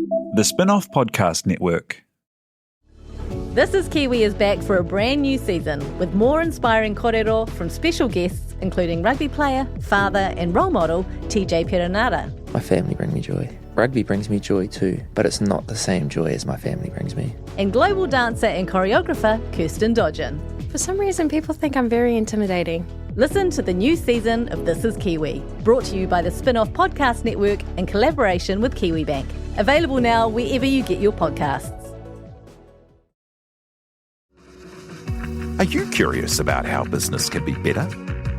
The Spin-off Podcast Network. This is Kiwi is back for a brand new season with more inspiring kōrero from special guests including rugby player, father and role model TJ Perenara. My family bring me joy. Rugby brings me joy too, but it's not the same joy as my family brings me. And global dancer and choreographer Kirsten Dodgen. For some reason, people think I'm very intimidating. Listen to the new season of This is Kiwi, brought to you by the Spin-off Podcast Network in collaboration with KiwiBank. Available now wherever you get your podcasts. Are you curious about how business can be better?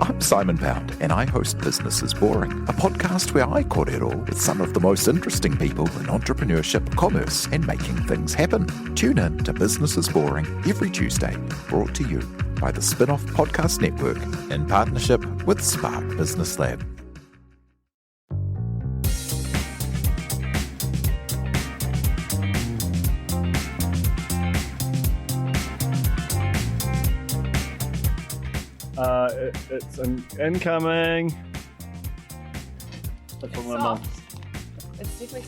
I'm Simon Pound, and I host Business is Boring, a podcast where I kōrero with some of the most interesting people in entrepreneurship, commerce, and making things happen. Tune in to Business is Boring every Tuesday, brought to you by the Spin-off Podcast Network in partnership with Spark Business Lab. It's an incoming. That's from my mum.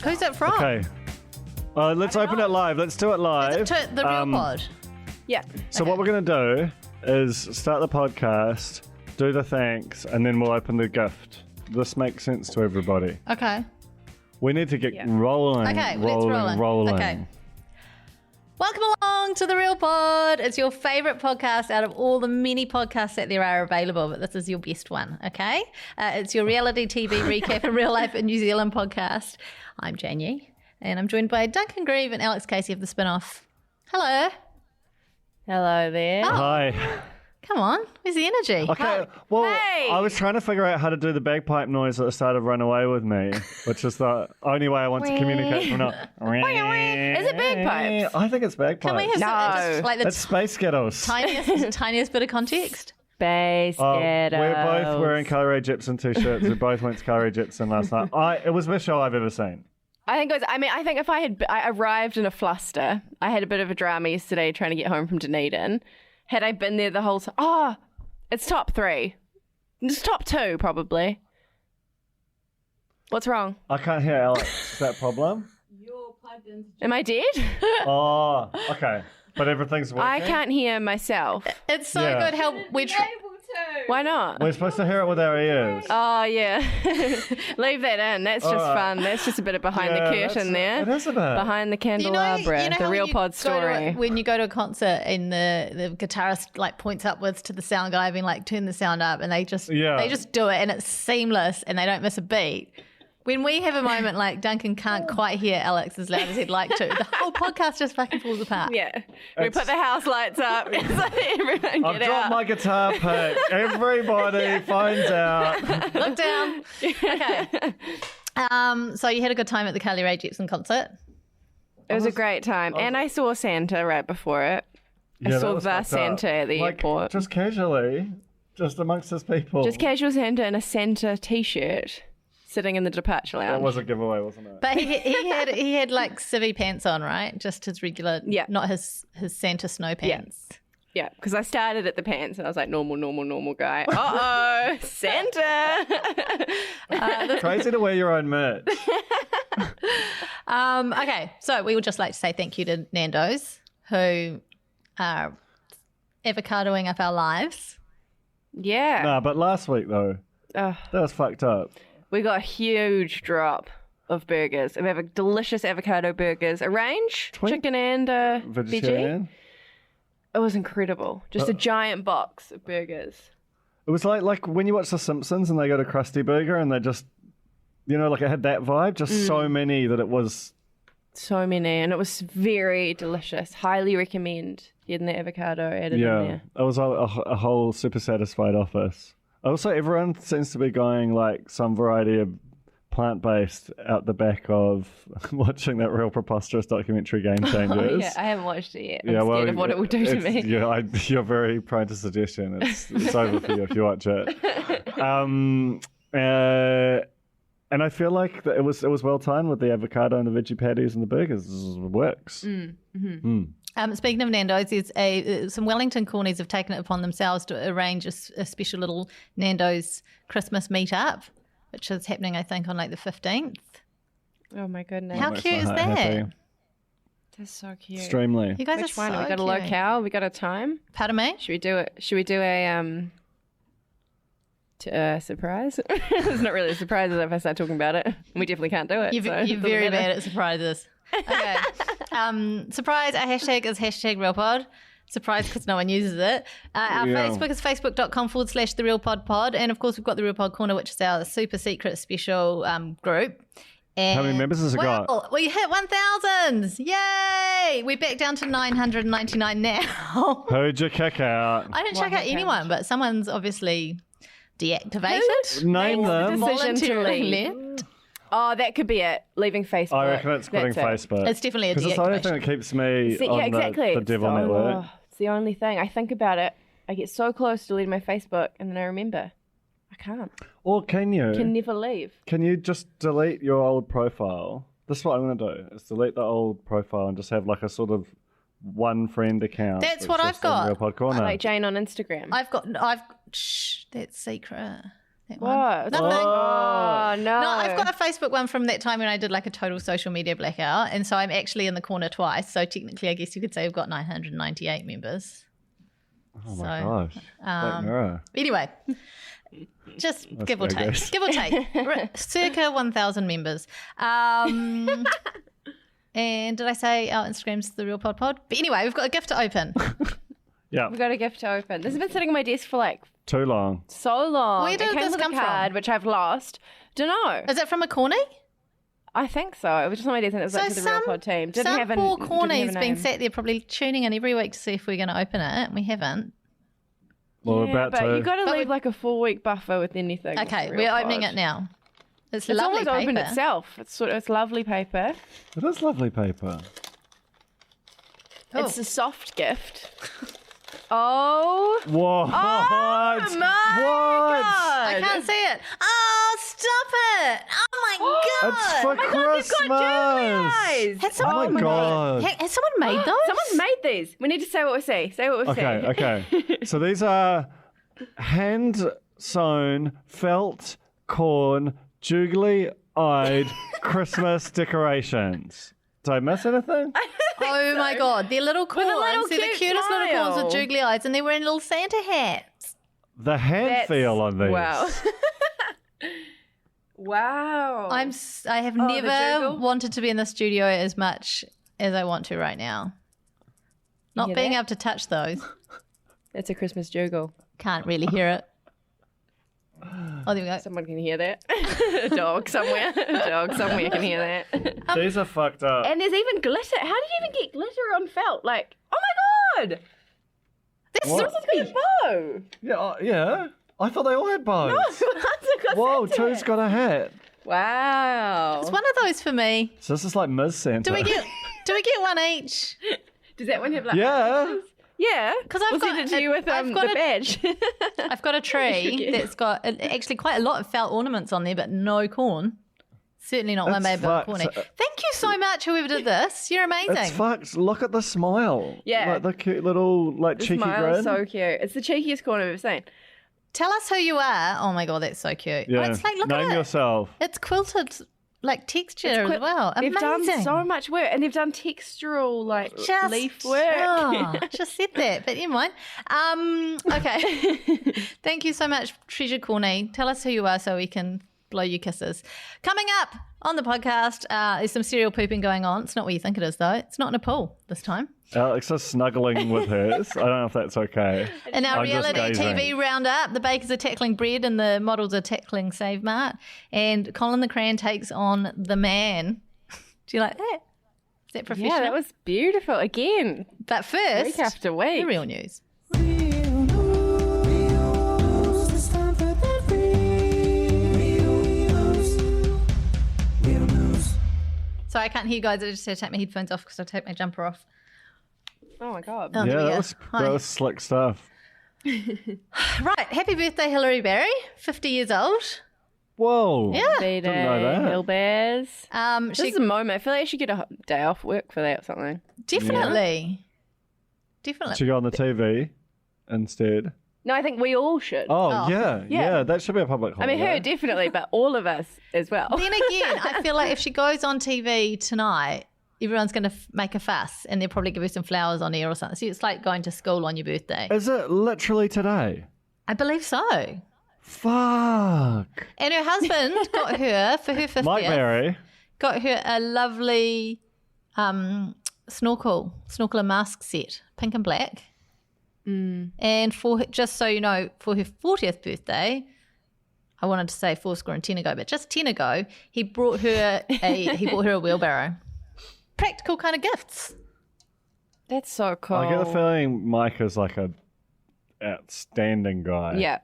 Who's it from? Okay. Let's open it live. Let's do it live. Is it the real pod? Yeah. So what we're going to do is start the podcast, do the thanks, and then we'll open the gift. This makes sense to everybody. Okay. We need to get rolling. Okay, let's roll. Okay. Welcome along to The Real Pod. It's your favourite podcast out of all the many podcasts that there are available, but this is your best one, okay? It's your reality TV recap and real life in New Zealand podcast. I'm Janie, and I'm joined by Duncan Grieve and Alex Casey of The Spin-off. Hello. Hello there. Oh. Hi. Come on, where's the energy? Okay, well, Hey. I was trying to figure out how to do the bagpipe noise at the start of Run Away With Me, which is the only way I want to communicate from now. Is it bagpipes? I think it's bagpipes. Can we have some, just like the It's Space Skittles. tiniest bit of context? Space We're both wearing Carly Rae Jepsen t-shirts. We both went to Carly Rae Jepsen last night. It was the best show I've ever seen. I think if I arrived in a fluster, I had a bit of a drama yesterday trying to get home from Dunedin. Had I been there the whole time, it's top 3. It's top 2 probably. What's wrong? I can't hear Alex. Is that a problem? You're plugged in. Am I dead? Oh, okay. But everything's working? I can't hear myself. It's so Yeah. good how we Why not? We're supposed to hear it with our ears. Oh, yeah. Leave that in. That's just fun. That's just a bit of behind the curtain there. It is a bit. Behind the candelabra, how the real when you pod go to story. when you go to a concert and the guitarist like points upwards to the sound guy being like, turn the sound up, and they just do it and it's seamless and they don't miss a beat. When we have a moment like Duncan can't quite hear Alex as loud as he'd like to, the whole podcast just fucking falls apart. Yeah. We put the house lights up. It's like everyone I've get dropped out. my guitar pick. Everybody finds out. Look down. Okay. So you had a good time at the Carly Rae Jepsen concert? It was a great time. And I saw Santa right before it. I that saw was the fucked up. Santa at the airport. Just casually, just amongst his people. Just casual Santa in a Santa t-shirt sitting in the departure lounge. That was a giveaway, wasn't it? But he had like civvy pants on, right? Just his regular, not his Santa snow pants. Yeah, because I started at the pants and I was like, normal guy. Uh-oh, Santa. Crazy to wear your own merch. Okay, so we would just like to say thank you to Nando's, who are avocadoing up our lives. Yeah. Nah, but last week, though, that was fucked up. We got a huge drop of burgers. We have delicious avocado burgers, a range, chicken and veggie. Vegetarian. It was incredible. Just a giant box of burgers. It was like when you watch The Simpsons and they go to Krusty Burger and they just, like it had that vibe. Just so many that it was. So many, and it was very delicious. Highly recommend getting the avocado added in there. It was a whole super satisfied office. Also, everyone seems to be going like some variety of plant-based out the back of watching that real preposterous documentary Game Changers. I haven't watched it yet. I'm scared of what it will do to me. You're very prone to suggestion. It's over for you if you watch it. And I feel like it was well timed with the avocado and the veggie patties and the burgers. It works. Speaking of Nando's, there's some Wellington Cornies have taken it upon themselves to arrange a special little Nando's Christmas meet-up, which is happening, I think, on like the 15th. Oh my goodness. How Makes cute my is heart that? happy. That's so cute. Extremely. You guys Which are one? so We got a cute. locale? We got a time? Pardon me? Should we do it? Should we do a surprise? It's not really a surprise if I start talking about it. We definitely can't do it. You're, so it you're doesn't very matter. bad at surprises. Okay. Surprise, our hashtag is hashtag RealPod. Surprise because no one uses it. Our Yeah. Facebook is facebook.com/The Real Pod Pod. And of course, we've got the Real Pod Corner, which is our super secret special group. And, How many members has it got? well, we hit 1,000. Yay! We're back down to 999 now. Who'd you kick out? I didn't check out happened? anyone, but someone's obviously deactivated. Name them. Decision to Voluntarily leave. left. Oh, that could be it. Leaving Facebook. I reckon it's quitting That's it. Facebook. It's definitely a Because it's the only thing deactivation. that keeps me See, on yeah, exactly. the devil It's network. It's the only thing. I think about it. I get so close to deleting my Facebook, and then I remember I can't. Or can you? Can never leave. Can you just delete your old profile? This is what I'm going to do. Is delete the old profile and just have like a sort of one friend account. That's what I've just in got. Real Pod Corner. Like Jane on Instagram. Shh, that's secret. That What? one. Nothing. Oh, no. No, I've got a Facebook one from that time when I did like a total social media blackout. And so I'm actually in the corner twice. So technically, I guess you could say I've got 998 members. Oh my So, gosh. Black Mirror. Anyway, just give or very take. good. Give or take. Circa 1,000 members. And did I say our Instagram's The Real Pod Pod? But anyway, we've got a gift to open. Yeah. We've got a gift to open. This has been sitting on my desk for like Too long. so long. Where did it came this with come a from? card, which I've lost. Dunno. Is it from a corny? I think so. It was just on my desk and it was So like to the Real Pod team. Didn't some have poor didn't corny's have a been name. sat there probably tuning in every week to see if we're going to open it. And we haven't. Well, we're Yeah, about but to. you got to But leave like a 4-week buffer with anything. with Okay, the Real we're opening Pod. it now. It's It's lovely almost opened paper. itself. It's lovely paper. It is lovely paper. Oh. It's a soft gift. Oh. What? my what? God. I can't see it. Oh, stop it. Oh my God. It's for Christmas. Has someone Oh my God. Has someone made those? Someone's made these. We need to say what we see. Say what we see. Okay. So these are hand sewn felt corn jugly-eyed Christmas decorations. Did I miss anything? Oh my God. They're little corns. little They're the cute cutest little corns with smile. googly eyes and they're wearing little Santa hats. The hand That's- feel on these. Wow. Wow. I have the never juggle? wanted to be in the studio as much as I want to right now. Not hear being that? able to touch those. It's a Christmas juggle. Can't really hear it. Oh, there we go. Someone can hear that. A dog somewhere. A dog somewhere can hear that. These are fucked up. And there's even glitter. How do you even get glitter on felt? Like, oh my God. This What? is Someone's got a bow. Yeah. I thought they all had bows. Whoa, two's got a hat. Wow. It's one of those for me. So this is like Ms. Santa. Do we get one each? Does that one have like... Yeah. Yeah. 'Cause I've we'll got send it to a- you with I've got the a- badge. I've got a tree that's got actually quite a lot of felt ornaments on there, but no corn. Certainly not one That's made by fucked. corny. Thank you so much, whoever did this. You're amazing. It's fucked. Look at the smile. Yeah. Like the cute little, like, The cheeky smile grin. is so cute. It's the cheekiest corner I've ever seen. Tell us who you are. Oh my God, that's so cute. Yeah. Oh, it's like, look Name at it. yourself. It's quilted like texture as Quite- well. They've Amazing. done so much work, and they've done textural like Just, leaf work. Oh, just said that, but never mind. Okay. Thank you so much, Treasure Corny. Tell us who you are so we can blow you kisses. Coming up on the podcast, there's some serial pooping going on. It's not what you think it is, though. It's not in a pool this time. Alex is snuggling with hers. I don't know if that's okay. In our I'm just reality gazing. TV roundup, the bakers are tackling bread and the models are tackling Save Mart. And Colin the Cran takes on the man. Do you like that? Is that professional? Yeah, that was beautiful. Again, But first, week after week. the real news. So I can't hear you guys. I just had to take my headphones off because I take my jumper off. Oh my God. Oh, Yeah, there we go. that Hi. was slick stuff. Right. Happy birthday, Hilary Barry. 50 years old. Whoa. Yeah. B-Day, know that. Hill Bears. This She is a moment. I feel like I should get a day off work for that or something. definitely. Definitely. She go on the TV instead. No, I think we all should. Oh, yeah. That should be a public I holiday. mean, her definitely, but all of us as well. Then again, I feel like if she goes on TV tonight, everyone's going to make a fuss and they'll probably give her some flowers on air or something. So it's like going to school on your birthday. Is it literally today? I believe so. Fuck. And her husband got her, for her 50th, Mike Berry. got her a lovely snorkel and mask set, pink and black. And for her, just so you know, for her 40th birthday, I wanted to say 40 and 10 ago, but just 10 ago, he brought her a wheelbarrow. Practical kind of gifts. That's so cool. I get the feeling Mike is like a outstanding guy. Yeah.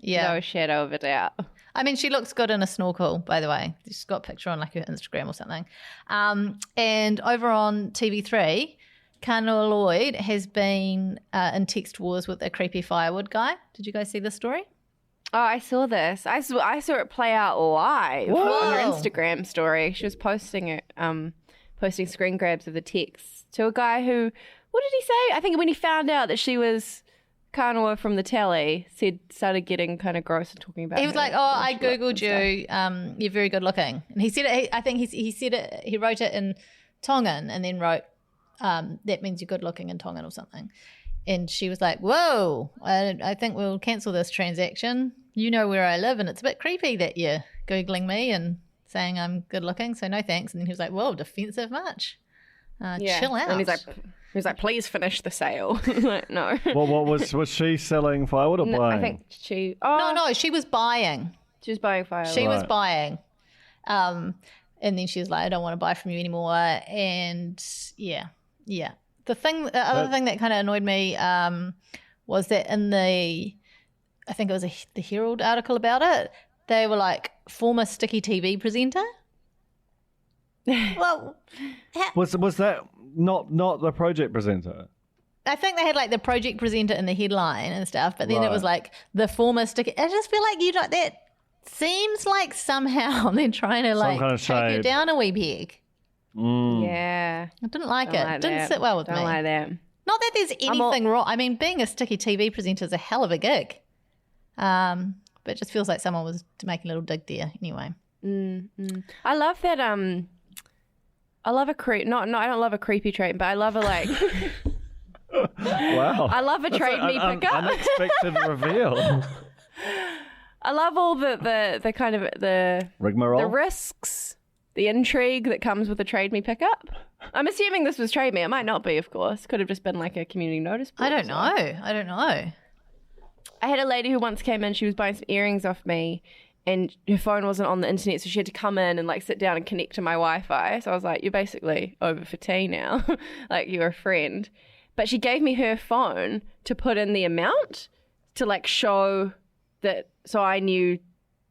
Yeah. No shadow of a doubt. I mean, she looks good in a snorkel, by the way. She's got a picture on like her Instagram or something. And over on TV3, Carly Lloyd has been in text wars with a creepy firewood guy. Did you guys see this story? Oh, I saw this. I saw it play out live on her Whoa. Instagram story. She was posting it, posting screen grabs of the text to a guy who, what did he say? I think when he found out that she was Kanawa from the telly, started getting kind of gross and talking about He was her like, "Oh, I bush look and googled you. You're very good looking." And he said it. I think he said it. He wrote it in Tongan and then wrote, "That means you're good looking" in Tongan or something. And she was like, "Whoa! I think we'll cancel this transaction. You know where I live, and it's a bit creepy that you're googling me and saying I'm good looking. So no thanks." And then he was like, "Whoa, defensive much? Chill out." And he's like, please finish the sale. Like, no. Well, what was she selling firewood or No, buying? I think she. Oh, No, she was buying. She was buying firewood. She was Right. buying. And then she was like, "I don't want to buy from you anymore." And yeah. The other thing that kind of annoyed me was that in the, I think it was the Herald article about it, they were like, former Sticky TV presenter. Well, Was that not the project presenter? I think they had like the project presenter in the headline and stuff, but then it was Right. like the former Sticky. I just feel like that seems like somehow they're trying to like kind of take you shade. down a wee peg. Yeah. I didn't like Don't it. like Didn't that. sit well with Don't me. like that. Not that there's anything wrong. I mean, being a Sticky TV presenter is a hell of a gig. But it just feels like someone was making a little dig there anyway. I love that. I love a creep. No, I don't love a creepy trait, but I love a like. Wow. I love a TradeMe pickup. Unexpected reveal. I love all the kind of the Rigmarole. risks, the intrigue that comes with a TradeMe pickup. I'm assuming this was TradeMe. It might not be, of course. Could have just been like a community notice board. I don't know. I had a lady who once came in. She was buying some earrings off me, and her phone wasn't on the internet, so she had to come in and like sit down and connect to my Wi-Fi. So I was like, "You're basically over for tea now, like you're a friend." But she gave me her phone to put in the amount to like show that, so I knew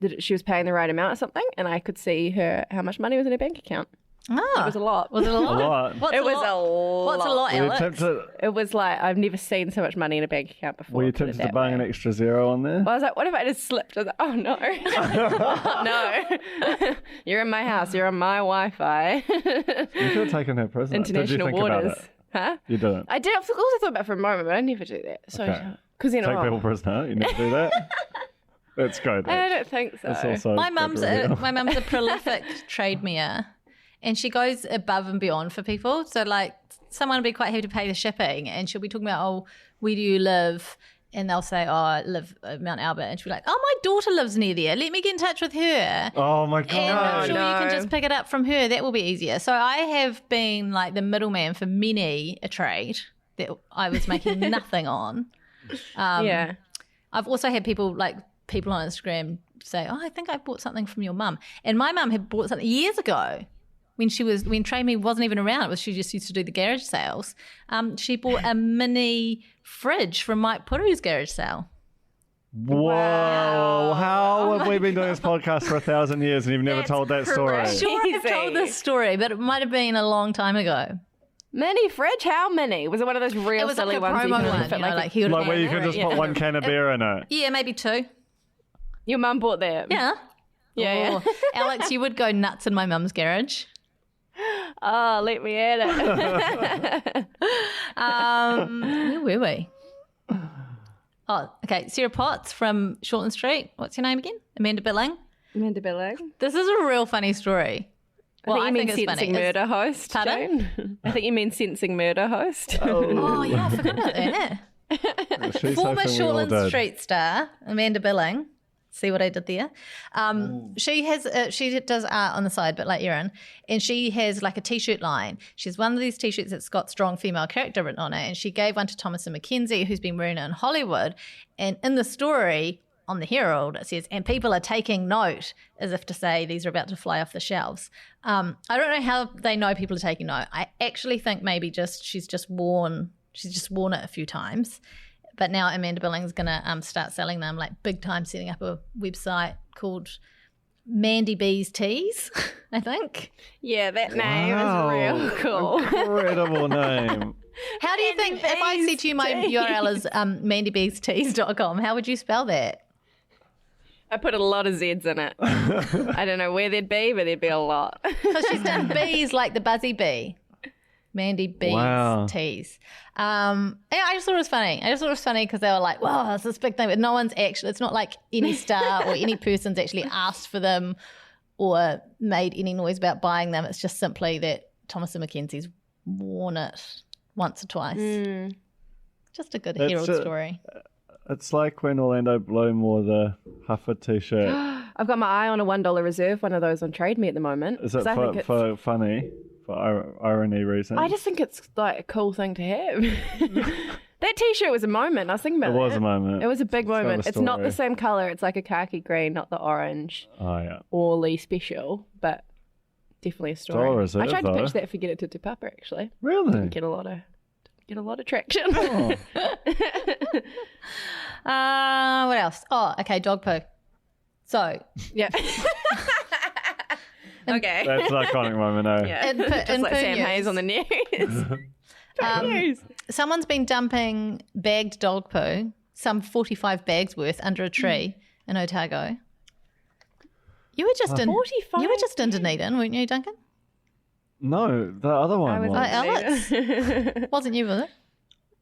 that she was paying the right amount or something, and I could see how much money was in her bank account. Oh, It was a lot. Was it a lot? A lot. What's It was a lot. What's a lot, Were you Alex? tempted, It was like, I've never seen so much money in a bank account before. were you put it tempted to that bang way. an extra zero on there? Well, I was like, what if I just slipped? I was like, oh no. No. You're in my house. You're on my Wi-Fi. You could have taken her prisoner. International Did you think waters. about it? Huh? You didn't. I did. Of course, I thought about it for a moment, but I never do that. So, Okay. because you know, Take people prisoner. You never do that. Let's go. I Dave. don't think so. That's also My good mum's reveal. a prolific trade-meer, and she goes above and beyond for people. So like someone will be quite happy to pay the shipping, and she'll be talking about, "Oh, where do you live?" And they'll say, "Oh, I live at Mount Albert," and she'll be like, "Oh, my daughter lives near there. Let me get in touch with her." Oh my And I'm god. sure you can no. just pick it up from her. That will be easier. So I have been like the middleman for many a trade that I was making nothing on. Yeah. I've also had people on Instagram say, "Oh, I think I bought something from your mum." And my mum had bought something years ago when TradeMe wasn't even around. She just used to do the garage sales. She bought a mini fridge from Mike Puru's garage sale. Whoa. How have we been doing this podcast for 1,000 years and you've never That's told that story? correct. Sure, I've told Easy. this story, but it might have been a long time ago. Mini fridge? How many? Was it one of those real It was silly like a ones? that you promo can only one, fit you know, like a- like he would Like where you could just put Yeah. one can of beer in it. Yeah, maybe 2. Your mum bought that. Yeah. Yeah. Oh, Alex, you would go nuts in my mum's garage. Oh, let me at it. Where were we? Oh, okay. Sarah Potts from Shortland Street. What's your name again? Amanda Billing. Amanda Billing. This is a real funny story. Well, I think it's you mean Sensing funny. Murder host, Pardon? Jane. I think you mean Sensing Murder host. Oh, yeah, I forgot about that. She's Former hoping we all Shortland did. Street star, Amanda Billing. See what I did there? She does art on the side, but like Erin, and she has like a T-shirt line. She has one of these T-shirts that's got strong female character written on it, and she gave one to Thomas and Mackenzie, who's been wearing it in Hollywood. And in the story on the Herald, it says, "And people are taking note," as if to say these are about to fly off the shelves. I don't know how they know people are taking note. I actually think maybe she's just worn it a few times. But now Amanda Billing's going to start selling them like big time, setting up a website called Mandy B's Tees, I think. Yeah, that name is real cool. Incredible name. How do you think, if I said to you my URL is mandybstees.com, how would you spell that? I put a lot of Z's in it. I don't know where they'd be, but there'd be a lot. Because she's done bees like the buzzy bee. Mandy B's Wow. Tees. And I just thought it was funny. Because they were like, wow, it's this big thing. But no one's actually, it's not like any star or any person's actually asked for them or made any noise about buying them. It's just simply that Thomas and Mackenzie's worn it once or twice. Just a good Herald story. It's like when Orlando Bloom wore the Huffer t-shirt. I've got my eye on a $1 reserve, one of those on TradeMe at the moment. Is it 'cause I think for funny, for irony reasons? I just think it's like a cool thing to have. That t-shirt was a moment. I was thinking about It was a moment. It was a big got a moment. It's not the story. same colour. It's like a khaki green, not the orange Oh, yeah. Orly special, but definitely a story. $1 reserve, I tried to though. pitch that for Get It to Papa actually. Really? Didn't get a lot of traction. Oh. What else? Oh, okay, dog poo. So, Yeah. Okay. That's an iconic moment, eh? Yeah. in Just like poo Sam news, Hayes on the news. someone's been dumping bagged dog poo, some 45 bags worth, under a tree in Otago. You were just in 45 You were just in Dunedin, weren't you, Duncan? No, the other one was. Oh, Alex. Wasn't you, was it?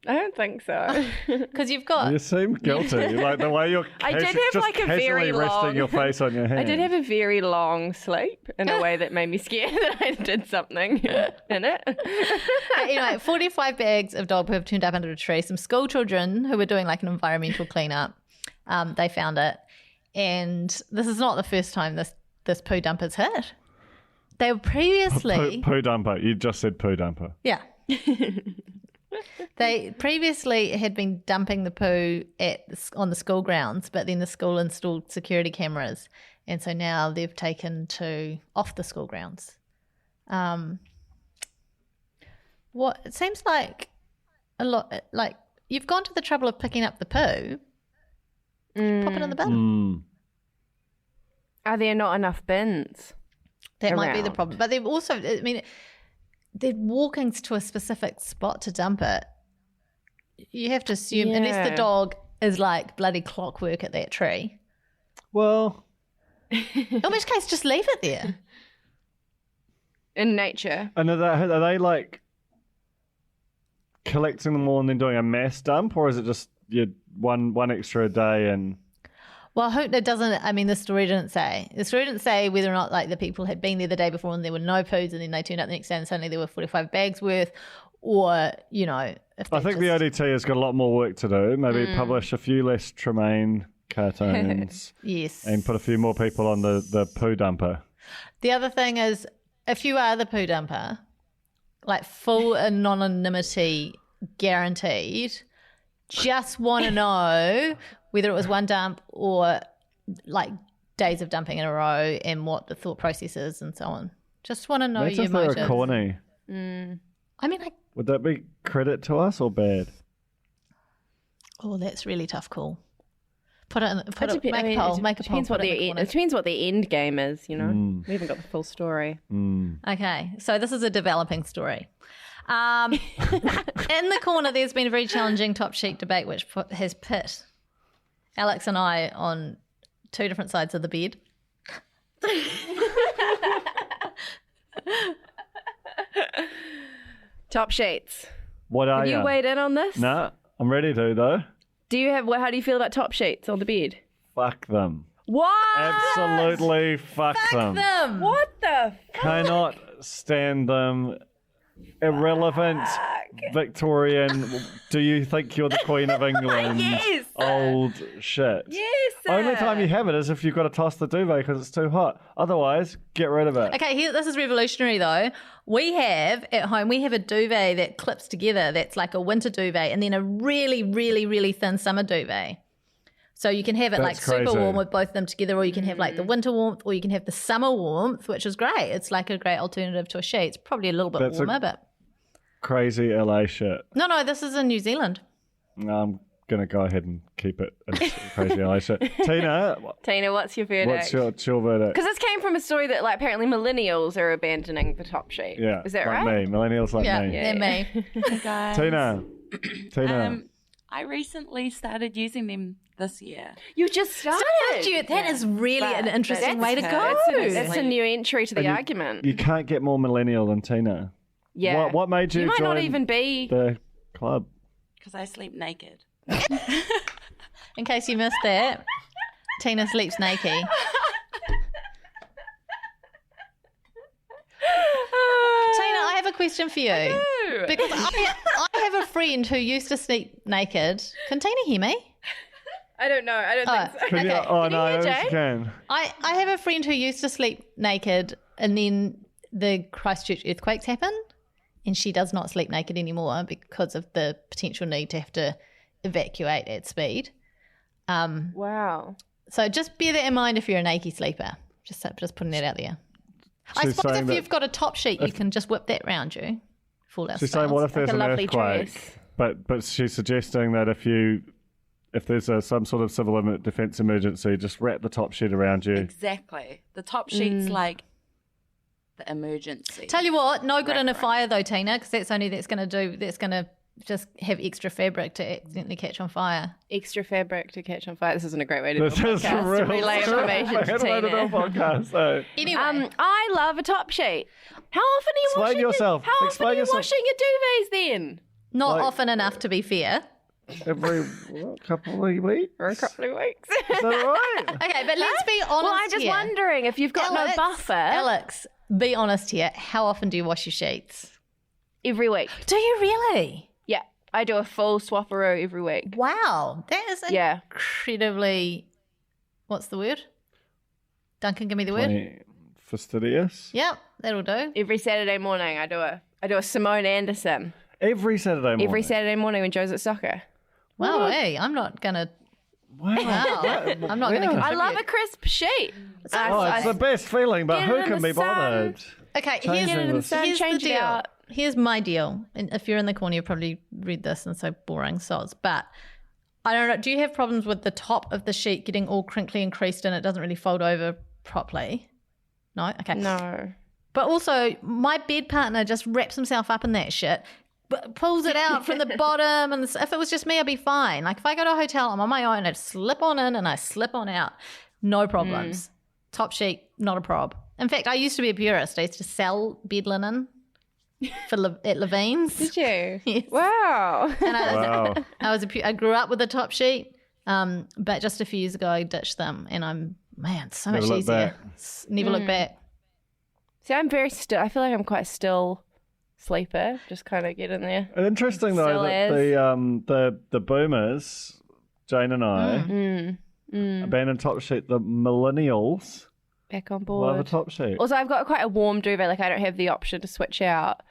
I don't think so. Because you've got. You seem guilty. Like the way you're I did have, just like, a very casually resting long- your face on your hand. I did have a very long sleep in a way that made me scared that I did something in it. Anyway, 45 bags of dog poo have turned up under a tree. Some school children who were doing like an environmental cleanup, they found it. And this is not the first time this poo dump has hit. They were previously... Poo dumper. You just said poo dumper. Yeah. They previously had been dumping the poo on the school grounds, but then the school installed security cameras, and so now they've taken to off the school grounds. What it seems like a lot, like you've gone to the trouble of picking up the poo, pop it in the bin. Are there not enough bins? That might be the around? problem. But they've also, I mean, they're walking to a specific spot to dump it. You have to assume, unless the Yeah. dog is like bloody clockwork at that tree, Well, in which case just leave it there. In nature. and are they like collecting them all and then doing a mass dump, or is it just one extra a day and? Well, it doesn't, I mean, the story didn't say. The story didn't say whether or not like the people had been there the day before and there were no poos and then they turned up the next day and suddenly there were 45 bags worth, or, you know. If I think the ODT has got a lot more work to do. Maybe publish a few less Tremaine cartoons Yes. and put a few more people on the poo dumper. The other thing is, if you are the poo dumper, like full anonymity guaranteed, just want to know whether it was one dump or like days of dumping in a row and what the thought process is and so on. Just want to know Imagine your if they were motives. corny. I mean, like, Would that be credit to us or bad? oh, that's really tough call. Make a poll. Depends put what it in the their corner. it depends what their end game is, you know. We haven't got the full story. Okay, so this is a developing story. In the corner, there's been a very challenging top sheet debate which has pit Alex and I on two different sides of the bed. Top sheets. What are Have you ya? weighed in on this? Nah, I'm ready to though. How do you feel about top sheets on the bed? Fuck them. What? Absolutely fuck them. What the? Cannot stand them. Irrelevant Victorian. Do you think you're the Queen of England? Yes. Old shit. Yes. Only time you have it is if you've got to toss the duvet because it's too hot. Otherwise, get rid of it. Okay, this is revolutionary though. We have at home, a duvet that clips together that's like a winter duvet and then a really, really, really thin summer duvet. So you can have it That's super crazy. warm with both of them together, or you can have like the winter warmth, or you can have the summer warmth, which is great. It's like a great alternative to a sheet. It's probably a little bit warmer, but... Crazy LA shit. No, this is in New Zealand. I'm going to go ahead and keep it as crazy LA shit. Tina, What's your verdict? what's your verdict? Because this came from a story that like apparently millennials are abandoning the top sheet. Yeah. Is that like right? me. Millennials like me. They're me. Hey guys. Tina. I recently started using them this year. You just started. That is really an interesting way to go. That's a new entry to the argument. You can't get more millennial than Tina. Yeah. What made you You might join not even be. the club? Because I sleep naked. In case you missed that, Tina sleeps naked. Tina, I have a question for you. Because I have a friend who used to sleep naked. Can Tina hear me? I don't know. I don't think so. Can you, Okay. oh, Can you no, hear yes, Jay? you can. I have a friend who used to sleep naked and then the Christchurch earthquakes happened and she does not sleep naked anymore because of the potential need to have to evacuate at speed. Wow. So just bear that in mind if you're a naked sleeper. Just putting that out there. I She's suppose saying if that- you've got a top sheet, you can just whip that round you. Full out She's saying, what if there's Like a an lovely earthquake? dress. But she's suggesting that if there's some sort of civil defence emergency, just wrap the top sheet around you. Exactly. The top sheet's like the emergency. Tell you what, no good in a Right. fire though, Tina, because that's going to just have extra fabric to accidentally catch on fire. Extra fabric to catch on fire. This isn't a great way to do a This is podcast. real. To relay information to Fucking way to do a Tina. podcast, though. Anyway, I love a top sheet. How often are you Explain washing yourself. How often Explain are you yourself. washing your duvets then? not like- often enough to be fair. Every couple of weeks. For a couple of weeks. Is that right? Okay, but let's be honest Well, I'm just here. wondering if you've got Alex, no buffer Alex, be honest here. How often do you wash your sheets? every week. Do you really? Yeah, I do a full swapperoo every week. Wow, that is Yeah. incredibly. What's the word? Duncan, give me the word. Plenty fastidious. Yep, that'll do. Every Saturday morning, I do a Simone Anderson. Every Saturday morning. Every Saturday morning when Joe's at soccer. Wow, hey, I'm not gonna. Wow. Wow, I'm not gonna. Yeah. I love a crisp sheet. Oh, it's the best feeling, but Get it who in can the be sun. bothered? Okay, Changing here's, the sun, here's change the it deal. out. Here's my deal. And if you're in the corner, you've probably read this and so boring sods. But I don't know. Do you have problems with the top of the sheet getting all crinkly and creased and it doesn't really fold over properly? No? Okay. No. But also, my bed partner just wraps himself up in that shit, but pulls it out from the bottom. And if it was just me, I'd be fine. Like if I go to a hotel, I'm on my own, I'd slip on in and I slip on out. No problems. Top sheet, not a prob. In fact, I used to be a purist. I used to sell bed linen at Levine's. Did you? Yes. Wow. And Wow. I grew up with a top sheet, but just a few years ago I ditched them, and it's so Never much look easier. back. Never look back. See, I'm very still. I feel like I'm quite still sleeper. Just kind of get in there. Interesting though Still that the boomers, Jane and I, abandoned top sheet. The millennials Back on love a board. top sheet. Also, I've got quite a warm duvet. Like, I don't have the option to switch out.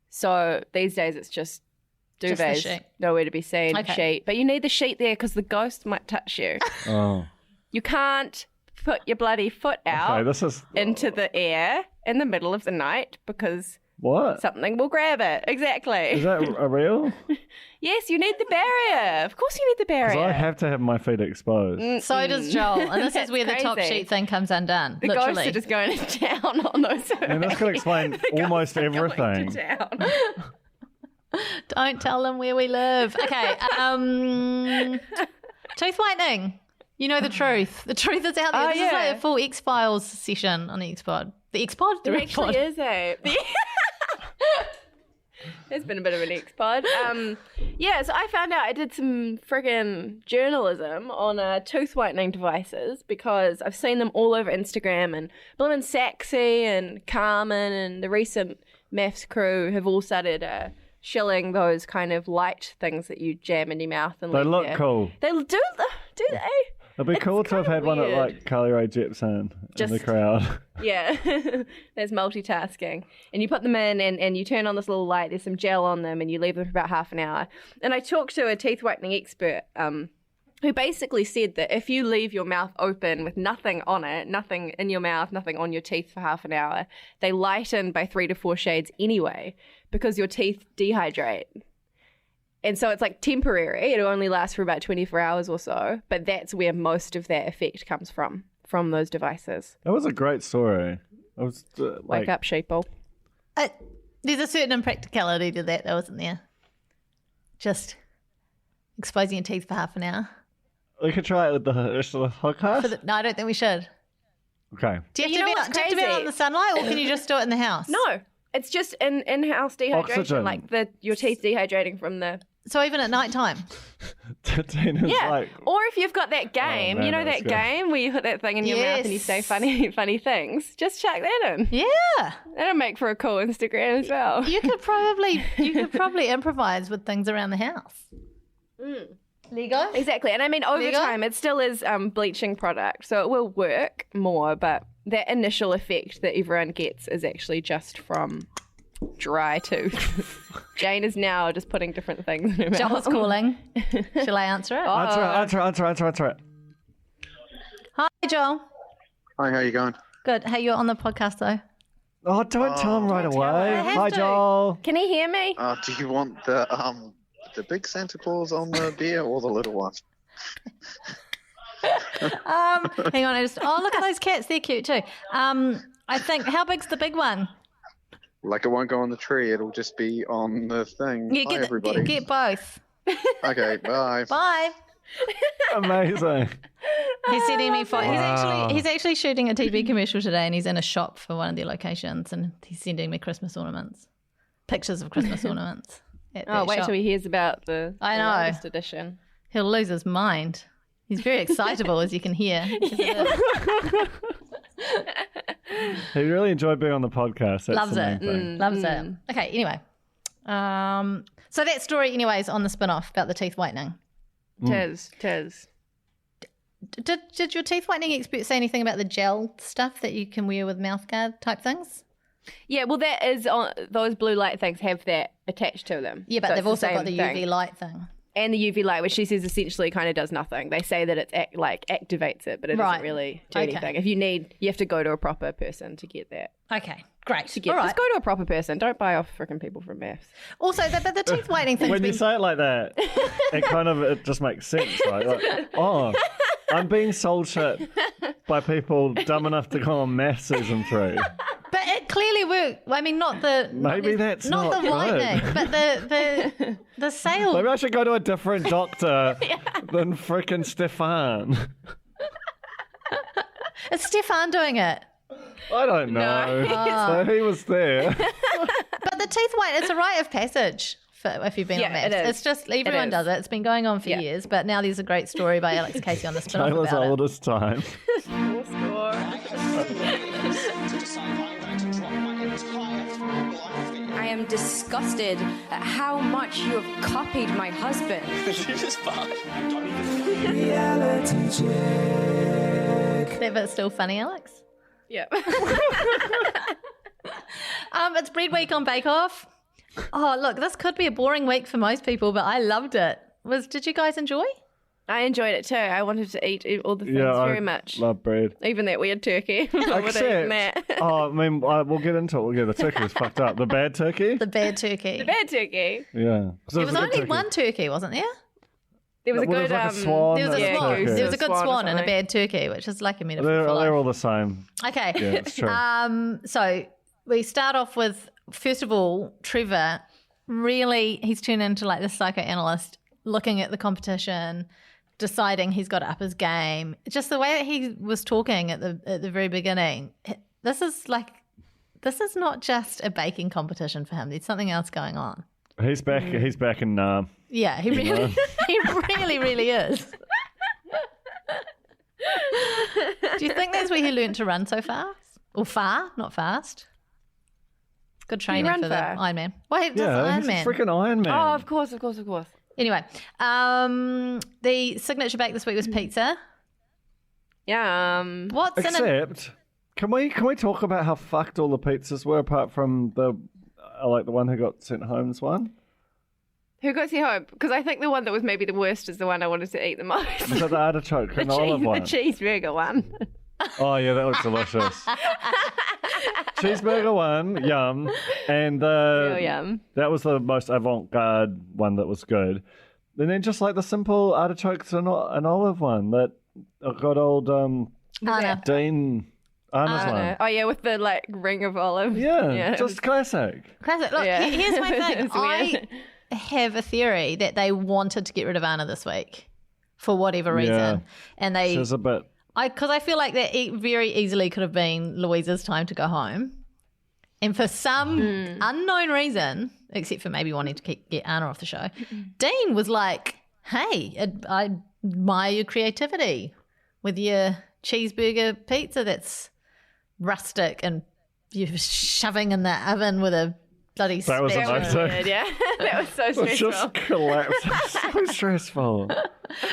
So these days it's just Just the duvets. sheet. Nowhere to be seen. Okay. Sheet. But you need the sheet there because the ghost might touch you. Oh, You can't put your bloody foot out okay. This is into the air in the middle of the night because what? something will grab it. Exactly. Is that a real? Yes, you need the barrier. Of course you need the Because barrier. I have to have my feet exposed. So does Joel, and this is That's where the top crazy. sheet thing comes undone. The literally. ghosts are just going to town on those. And this could explain The ghosts almost are going everything. to town. Don't tell them where we live. Okay. Tooth whitening. You know the truth. The truth is out there. Oh, This is yeah. like a full X-Files session on the X-Pod. The X-Pod? The There X-Pod. actually is a. There's been a bit of an X-pod. Yeah, so I found out I did some friggin' journalism on tooth whitening devices because I've seen them all over Instagram, and Bloomin' Saxy and Carmen and the recent Maths crew have all started shilling those kind of light things that you jam in your mouth. And They look cool. They do they? It'd be cool to have had one at weird. like Carly Rae Jepsen in the crowd. Yeah, there's multitasking. And you put them in and you turn on this little light, there's some gel on them, and you leave them for about half an hour. And I talked to a teeth whitening expert who basically said that if you leave your mouth open with nothing on it, nothing in your mouth, nothing on your teeth for half an hour, they lighten by 3 to 4 shades anyway because your teeth dehydrate. And so it's like temporary. It'll only last for about 24 hours or so. But that's where most of that effect comes from those devices. That was a great story. I was Wake up, sheeple. There's a certain impracticality to that, though, isn't there? Just exposing your teeth for half an hour. We could try it with the rest of the podcast. No, I don't think we should. Okay. Do you You have, know to, what's do you have to be out crazy? in the sunlight, or can you just do it in the house? No, it's just in-house dehydration. Oxygen. Like your teeth dehydrating from the... So even at night time? Tina's Yeah, like, or if you've got that game, man, you know that's that good. game where you put that thing in your mouth and you say funny things, just chuck that in. Yeah. That'll make for a cool Instagram as well. You could probably improvise with things around the house. Lego? Exactly. And I mean, over Lego? time, it still is bleaching product, so it will work more, but that initial effect that everyone gets is actually just from dry tooth. Jane is now just putting different things in her mouth. Joel's calling. Shall I answer it? answer it. Hi, Joel. Hi, how you going? Good. Hey, you're on the podcast, though. Oh, don't tell him right away. I have Hi, to. Joel. Can he hear me? Do you want the big Santa Claus on the beer or the little one? Hang on. Look at those cats. They're cute, too. I think, how big's the big one? Like it won't go on the tree, it'll just be on the thing. Yeah, Hi, everybody. get both. Okay, bye. Bye. Amazing. He's sending me Wow. he's actually shooting a TV commercial today, and he's in a shop for one of their locations, and he's sending me Christmas ornaments, pictures of Christmas ornaments. At Oh, that wait shop. till he hears about the I know. latest edition. He'll lose his mind. He's very excitable, as you can hear. He really enjoyed being on the podcast. That's Loves the main it. thing. Loves it. Okay, anyway. So that story, anyways, on the spin-off about the teeth whitening. Tis. Did your teeth whitening expert say anything about the gel stuff that you can wear with mouthguard type things? Yeah, well, that is on those blue light things have that attached to them. Yeah, but So they've it's also got the same UV thing. light thing. And the UV light, which she says essentially kind of does nothing. They say that it activates it, but it Right. doesn't really do Okay. anything. If you have to go to a proper person to get that. Okay, great. To get, All right. Just go to a proper person. Don't buy off freaking people from maths. Also, but the teeth whitening thing's When you been... say it like that, it just makes sense, right? Like, oh, I'm being sold shit by people dumb enough to go on math season 3. But it clearly worked. I mean, not the... Maybe that's not not the whitening, good. but the sale. Maybe I should go to a different doctor than frickin' Stefan. Is Stefan doing it? I don't know. So he was there. But the teeth white, it's a rite of passage for if you've been Yeah, on maths. it is. It's just, everyone is. does it. It's been going on for Yeah. years, but now there's a great story by Alex Casey on the spin-off Taylor's about it. oldest time. I am disgusted at how much you have copied my husband. That bit's still funny, Alex? Yeah. It's bread week on Bake Off. Oh, look, this could be a boring week for most people, but I loved it. Did you guys enjoy? I enjoyed it too. I wanted to eat all the things Yeah, very I much. love bread. Even that weird turkey. I would have eaten that. Except, I mean, we'll get into it. The turkey was fucked up. The bad turkey? The bad turkey. Bad turkey. Yeah. 'Cause There it was a good only turkey. one turkey, wasn't there? There was a Well, good there was like a swan There was a and swan. turkey. There was a good Swan or swan and a something. bad turkey, which is like a metaphor They're for life. all the same. Okay. Yeah, it's true. So we start off with, first of all, Trevor, really, he's turned into like the psychoanalyst, looking at the competition, deciding he's got to up his game. Just the way that he was talking at the very beginning, this is not just a baking competition for him. There's something else going on. He's back. He's back in. Yeah, he really, he really is. Do you think that's where he learned to run so fast? Or far, not fast? Good training for the Iron Man. Wait, he's Iron Man. freaking Iron Man. Oh, of course. Anyway, the signature bake this week was pizza. Yum. What's in it? Except, can we talk about how fucked all the pizzas were, apart from the like the one who got sent home's one? Who got sent home? Because I think the one that was maybe the worst is the one I wanted to eat the most. Was it the artichoke and olive one? The cheeseburger one. Oh yeah, that looks delicious. Cheeseburger one, yum, and Real yum. that was the most avant-garde one that was good. And then just like the simple artichokes and an olive one that got old Dean Anna's one. Oh yeah, with the like ring of olive. Yeah, just classic. Classic. Look, here's my thing. I have a theory that they wanted to get rid of Anna this week for whatever reason, and they. She's a bit. Because I feel like that very easily could have been Louisa's time to go home. And for some unknown reason, except for maybe wanting to get Anna off the show, Dean was like, hey, I admire your creativity with your cheeseburger pizza that's rustic and you're shoving in the oven with a bloody That was amazing. Yeah, that was so stressful. It just collapsed. So stressful.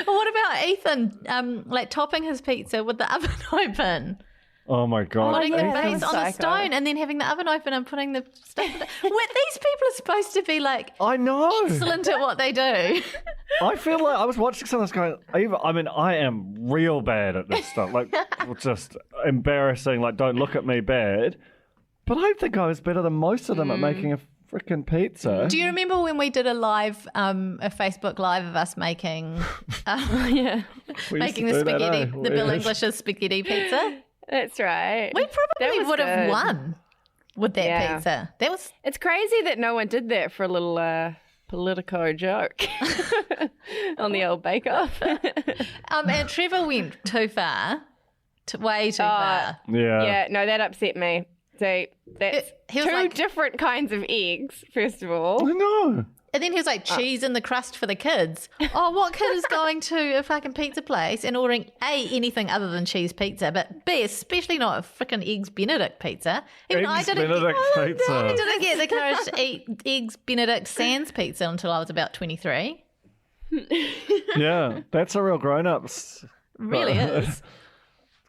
What about Ethan, like topping his pizza with the oven open? Oh my god! Putting the base on psycho. the stone and then having the oven open and putting the stuff. These people are supposed to be like I know. excellent at what they do. I feel like I was watching some of this going. I mean, I am real bad at this stuff. Like, just embarrassing. Like, don't look at me bad. But I think I was better than most of them at making a freaking pizza. Do you remember when we did a live, a Facebook live of us making, making the spaghetti, the Bill English's spaghetti pizza? That's right. We probably would have won with that pizza. That was. It's crazy that no one did that for a little Politico joke on the old Bake Off. And Trevor went too far, way too far. Yeah, no, that upset me. So that's He was two like- different kinds of eggs, first of all. I know. And then he was like, cheese in the crust for the kids. Oh, what kid is going to a fucking pizza place and ordering A, anything other than cheese pizza, but B, especially not a freaking Eggs Benedict pizza. Even I Eggs didn't Benedict pizza. I didn't get the courage to eat Eggs Benedict sans pizza until I was about 23. Yeah, that's a real grown-ups. Really is.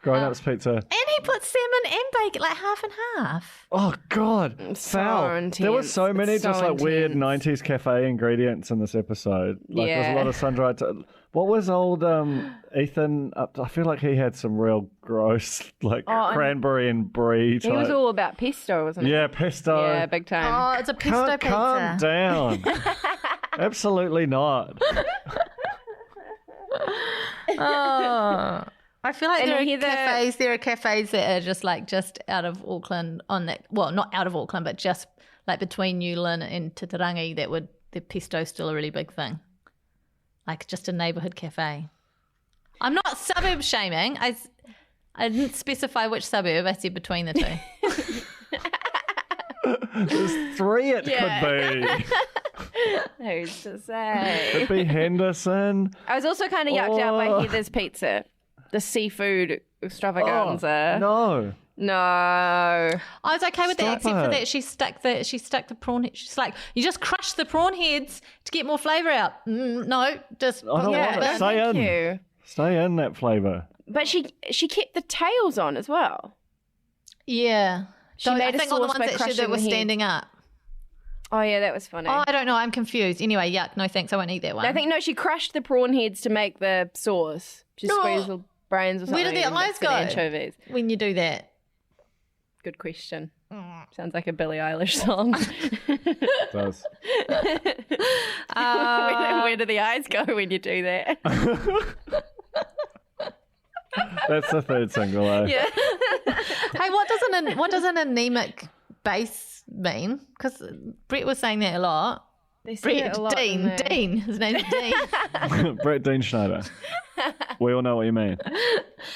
Grown-ups pizza. And he put salmon and bacon, like half and half. Oh God, So foul! intense. There were so many It's so just like weird intense. '90s cafe ingredients in this episode. Like there's a Yeah. lot of sun-dried. What was old Ethan up to? I feel like he had some real gross like cranberry and brie type. It was all about pesto, wasn't it? Yeah, pesto. Yeah, big time. Oh, it's a pesto pizza. Calm down. Absolutely not. Oh. I feel like And there you hear are cafes that are just out of Auckland on that, well, not out of Auckland, but just like between Newlyn and Titirangi the pesto's still a really big thing. Like just a neighbourhood cafe. I'm not suburb shaming. I didn't specify which suburb. I said between the two. There's three it could be. Who's to say? Could be Henderson. I was also kind of yucked out by Heather's pizza. The seafood extravaganza. No. No. I was okay with that, Stop except for it. that she stuck the prawn. She's like, you just crush the prawn heads to get more flavour out. No, just I don't want it. Yeah, Stay thank in. you. Stay in that flavour. But she kept the tails on as well. yeah. She So made I a think all the sauce ones by that crushing were the head. standing up. Oh yeah, that was funny. Oh, I don't know. I'm confused. Anyway, yuck. No thanks. I won't eat that one. I think she crushed the prawn heads to make the sauce. She squeezed the brains or something. Where did the and eyes mixed the go? Anchovies. When you do that. Good question. Sounds like a Billie Eilish song. It does. Where do the eyes go when you do that? That's the third single. Yeah. Hey, what does an anemic base mean? Because Brett was saying that a lot. They say it Brett, a lot, don't they? Dean. His name's Dean. Brett Dean Schneider. We all know what you mean.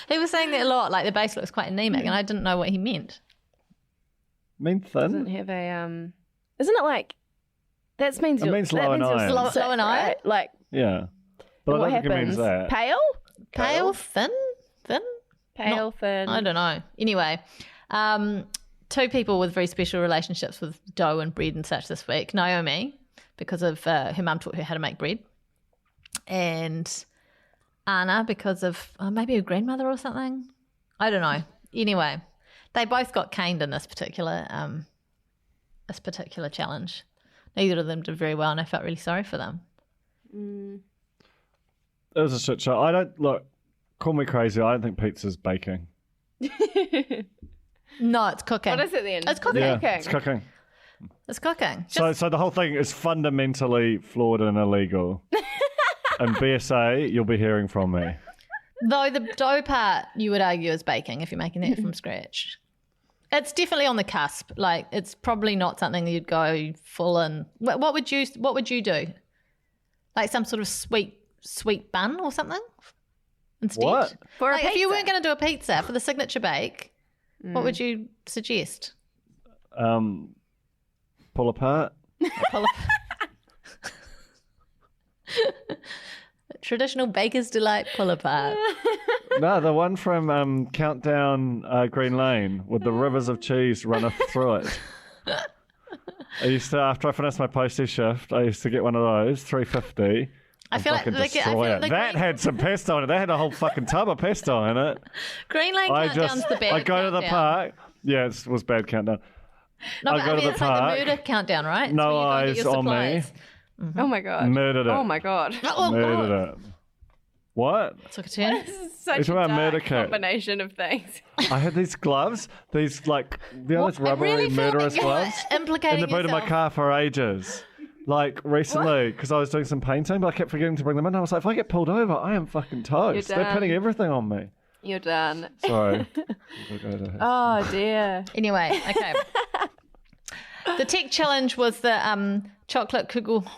He was saying that a lot. Like the base looks quite anemic, and I didn't know what he meant. Mean Doesn't thin? have a isn't it like That means It means low and iron. Low and iron? Right? Like, Yeah. But what I don't think it means happens? that. Pale? Pale, thin? Pale, thin. I don't know. Anyway, 2 people with very special relationships with dough and bread and such this week. Naomi, because of her mum taught her how to make bread. And Anna, because of maybe her grandmother or something. I don't know. Anyway, they both got caned in this particular challenge. Neither of them did very well, and I felt really sorry for them. It was a shit show. Call me crazy. I don't think pizza's baking. No, it's cooking. What is it then? It's cooking. Yeah, it's cooking. It's cooking. So the whole thing is fundamentally flawed and illegal. And BSA, you'll be hearing from me. Though the dough part, you would argue, is baking if you're making that from scratch. It's definitely on the cusp. Like, it's probably not something that you'd go full in. What would you do? Like some sort of sweet bun or something instead? What? For a Like, if you pizza? weren't going to do a pizza for the signature bake, what would you suggest? Pull apart. Traditional baker's delight pull apart. No, the one from Countdown Green Lane with the rivers of cheese runneth through it. I used to, after I finished my postie shift, I used to get one of those, $3.50. I feel like That had some pesto in it. That had a whole fucking tub of pesto in it. Green Lane Countdown's the bad I go to the countdown. park. Yeah, it was bad countdown. No, I but go I to mean, the it's park. like the murder countdown, right? It's No where you go and get eyes your on me. supplies. Oh my god. Murdered it. Oh my god. Oh, Murdered God. it. What? Took a turn. This is such It's a about dark murder kit. combination of things. I had these gloves, these those I rubbery really feel murderous like you're gloves implicating in the boot of my yourself. car for ages. Like recently, because I was doing some painting, but I kept forgetting to bring them in. I was like, if I get pulled over, I am fucking toast. You're They're done. pinning everything on me. You're done. Sorry. Oh dear. Anyway, okay. The tech challenge was the chocolate Kugelhopf.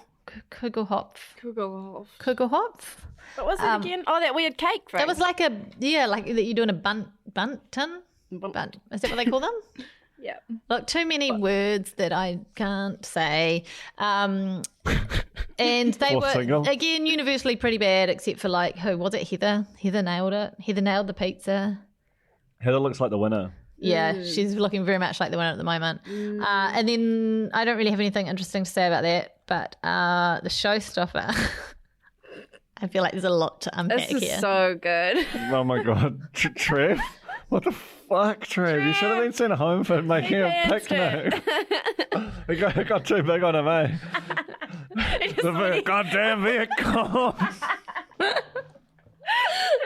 Kugelhopf? What was it again? Oh, that weird cake thing. It was like like that you're doing a bunton? Is that what they call them? Yeah. Look, too many words that I can't say. And they Or were, single. again, universally pretty bad, except for like, who was it? Heather? Heather nailed it. Heather nailed the pizza. Heather looks like the winner. Yeah, she's looking very much like the winner at the moment. And then I don't really have anything interesting to say about that, but the showstopper, I feel like there's a lot to unpack This is here. so good. Oh my god. Trev? What the fuck, Trev? You should have been sent home for making a danced picnic. It got too big on him, eh? The goddamn Vietcom.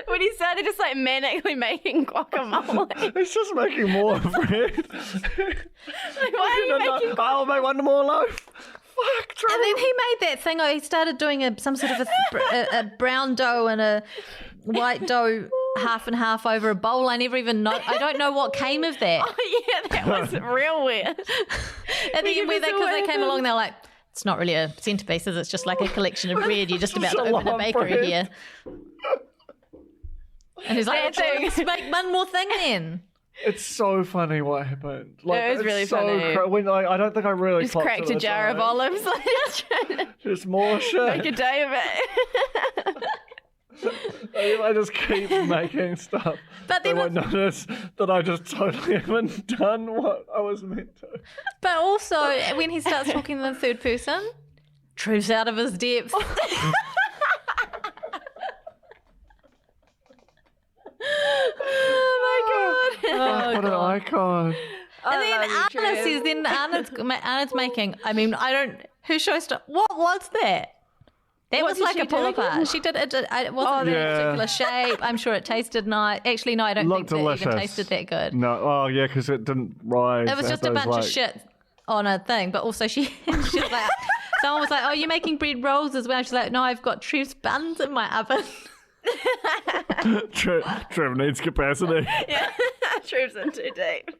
When he started just like manically making guacamole. He's just making more bread. Like, why are you making I'll make one more loaf. Fuck, Trev. And then he made that thing. He started doing some sort of a brown dough and a white dough half and half over a bowl. I never even know. I don't know what came of that. Oh yeah, that was real weird. And then because they came along, they're like, it's not really a centerpiece, it's just like a collection of bread. You're just about to open a bakery bread. here. And he's like, let's make one more thing then. It's so funny what happened. Like, It was it's really so funny. when I don't think I really Just clocked cracked it a at the jar of time. olives. Like, trying to Just more shit. make a day of it. I just keep making stuff. But They then won't notice that I just totally haven't done what I was meant to. But also, when he starts talking in the third person, Trev's out of his depth. Oh my god. What an icon. And then love you, Anna Trev. says, Anna's making, her showstopper, what was that? That What was did like she a pull do apart. again? She did it. It wasn't in a Yeah. particular shape. I'm sure it tasted nice. Actually, no, I don't Looked think it delicious. even tasted that good. No, oh yeah, because it didn't rise. It was just It a bunch like, of shit on a thing. But also, she's like, someone was like, "Oh, you're making bread rolls as well." She's like, "No, I've got Trev's buns in my oven." Trev needs capacity. Yeah. Trev's in too deep.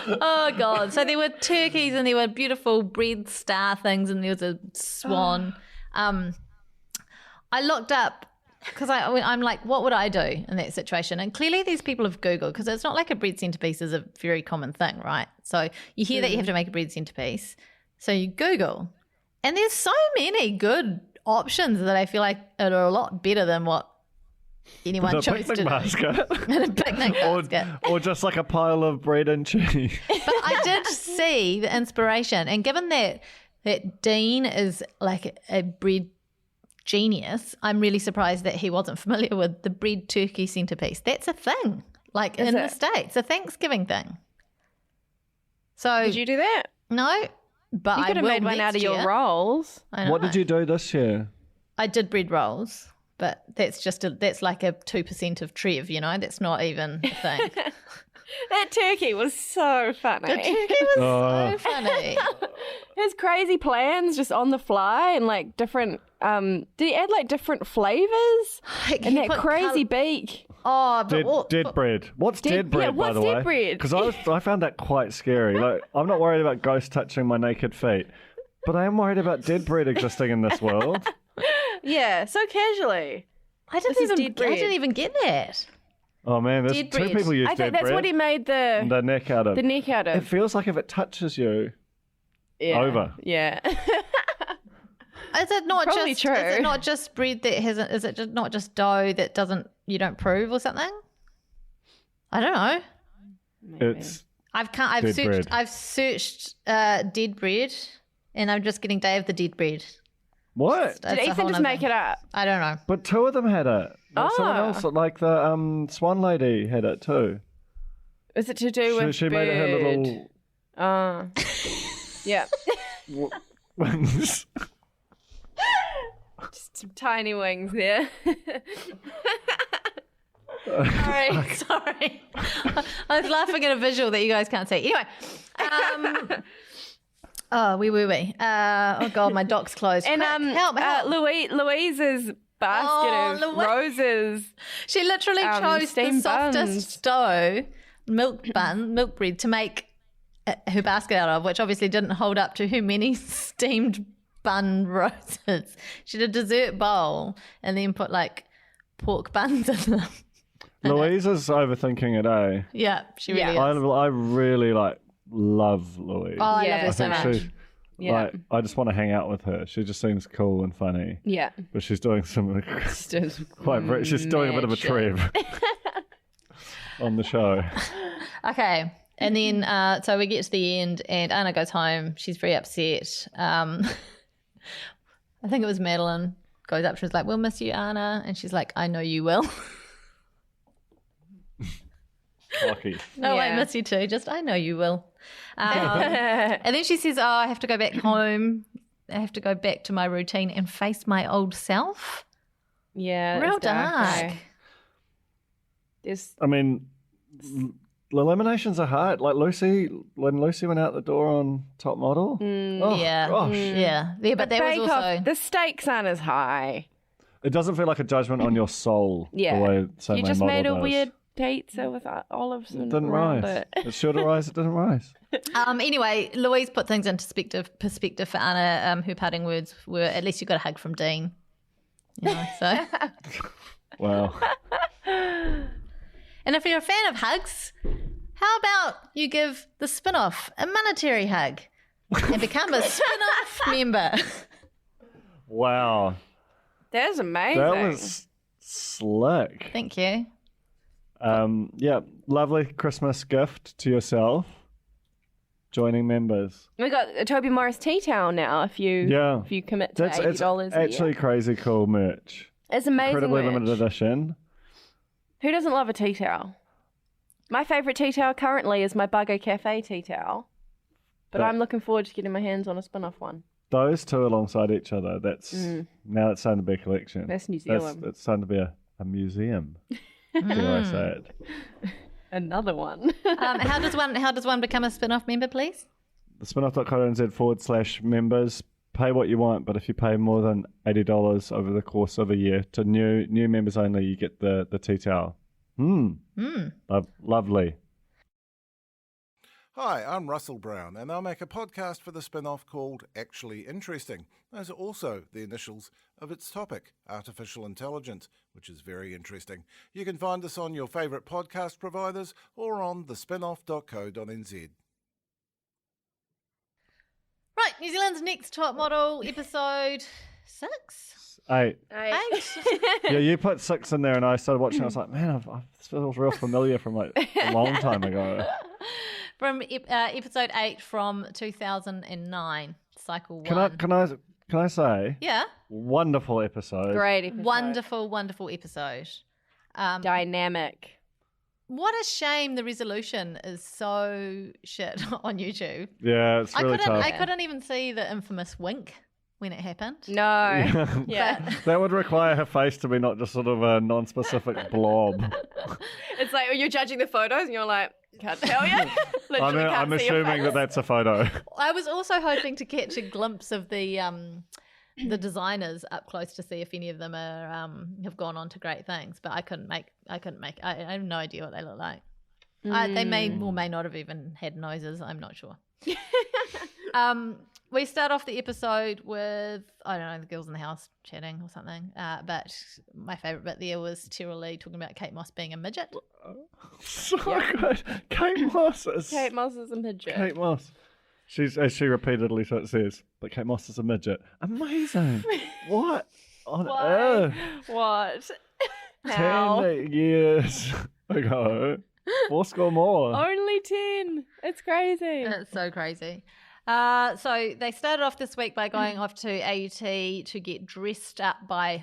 Oh God! So there were turkeys and there were beautiful bread star things, and there was a swan. I looked up because I'm like, what would I do in that situation? And clearly, these people have Googled because it's not like a bread centerpiece is a very common thing, right? So you hear that you have to make a bread centerpiece. So you Google, and there's so many good options that I feel like are a lot better than what anyone chose to do. Basket. In a picnic basket. Or just like a pile of bread and cheese. But I did see the inspiration, and given that Dean is like a bread genius, I'm really surprised that he wasn't familiar with the bread turkey centerpiece. That's a thing, like in the States, a Thanksgiving thing. So Did you do that? No, but You could have made one out of your rolls. What did you do this year? I did bread rolls, but that's like a 2% of Trev, you know. That's not even a thing. That turkey was so funny. The turkey was so funny. His crazy plans just on the fly and like different. Did he add like different flavors? And that crazy beak. Oh, but dead bread. What's dead bread, by the way? What's dead bread? Because I found that quite scary. Like, I'm not worried about ghosts touching my naked feet, but I am worried about dead bread existing in this world. Yeah, so casually. I didn't even get that. Oh man, there's Dead two bread. people use I dead think that's bread. what he made the neck out of. the neck out It of. feels like if it touches you, Yeah. over. Yeah. Is it not Probably just? true. Is it not just bread that hasn't? Is it just not just dough that doesn't? You don't prove or something? I don't know. It's I've Dead searched. bread. I've searched dead bread, and I'm just getting Day of the Dead bread. what? That's Did a Ethan whole just nother- make it up? I don't know. But two of them had it. Someone Oh. else, like the Swan lady, had it too. Is it to do with She made it her little yeah. wings. Just some tiny wings there. Sorry, sorry. I was laughing at a visual that you guys can't see. Anyway, oh, wee. Oh God, my dock's closed. And Quick, help. Louise's basket of Louise. roses. She literally chose the steamed softest dough, milk bread to make her basket out of, which obviously didn't hold up to her many steamed bun roses. She did a dessert bowl and then put like pork buns in them. Louise is overthinking it, eh? Yeah, she really Yeah. is. I really love Louise. Oh, I Yeah. love her so I much. think she, Yeah. I just want to hang out with her. She just seems cool and funny. Yeah. But she's doing some Just does quite. She's doing a bit of a mad shit. Trev on the show. Okay. And then, so we get to the end and Anna goes home. She's very upset. I think it was Madeline goes up. She was like, we'll miss you, Anna. And she's like, I know you will. Cocky. No, I Yeah. miss you too. Just, I know you will. And then she says, oh, I have to go back home. I have to go back to my routine and face my old self. Yeah. Real it's dark. dark. though. There's I mean, eliminations are hard. Like when Lucy went out the door on Top Model. Oh, Yeah. gosh. Yeah. Yeah, but that was Bake also... Off, the stakes aren't as high. It doesn't feel like a judgment on your soul. Yeah. The way say You my just model made a does. weird pizza with olives It and didn't around rise. it. It should have rise. It didn't rise. Anyway, Louise put things into perspective for Anna. Her parting words were, at least you got a hug from Dean. You know, so... Wow. And if you're a fan of hugs, how about you give the spin-off a monetary hug and become a spin-off member? Wow. That was amazing. That was slick. Thank you. Yeah, lovely Christmas gift to yourself. Joining members. We got a Toby Morris tea towel now. If you commit to It's $80 a actually year. crazy cool merch. It's amazing. Incredibly merch. limited edition. Who doesn't love a tea towel? My favourite tea towel currently is my Buggo Cafe tea towel. But I'm looking forward to getting my hands on a spin-off one. Those two alongside each other, that's now it's starting to be a collection. That's New Zealand. It's starting to be a museum. Dare I say it? Another one. How does one become a spin-off member, please? The spinoff.co.nz/members. Pay what you want, but if you pay more than $80 over the course of a year to new members only, you get the tea towel. Lovely. Hi, I'm Russell Brown, and I'll make a podcast for the spin-off called Actually Interesting. Those are also the initials of its topic, artificial intelligence, which is very interesting. You can find us on your favourite podcast providers or on thespinoff.co.nz. Right, New Zealand's Next Top Model, episode 6? 8. 8? Yeah, you put 6 in there, and I started watching. I was like, man, this feels real familiar from like a long time ago. From episode 8 from 2009, cycle 1. Can I say? Yeah. Wonderful episode. Great episode. Wonderful episode. Dynamic. What a shame the resolution is so shit on YouTube. Yeah, it's really tough. I couldn't even see the infamous wink when it happened. No. Yeah. That would require her face to be not just sort of a non-specific blob. It's like when you're judging the photos and you're like, can't tell you. I'm assuming that that's a photo. I was also hoping to catch a glimpse of the designers up close to see if any of them are have gone on to great things, but I couldn't make. I have no idea what they look like. They may or may not have even had noses. I'm not sure. We start off the episode with, I don't know, the girls in the house chatting or something. But my favourite bit there was Tara Lee talking about Kate Moss being a midget. So good. Kate Moss is a midget. Kate Moss. As she repeatedly says, but Kate Moss is a midget. Amazing. What on earth? What? How? 10 years ago. 4 score more. Only 10. It's crazy. It's so crazy. So they started off this week by going off to AUT to get dressed up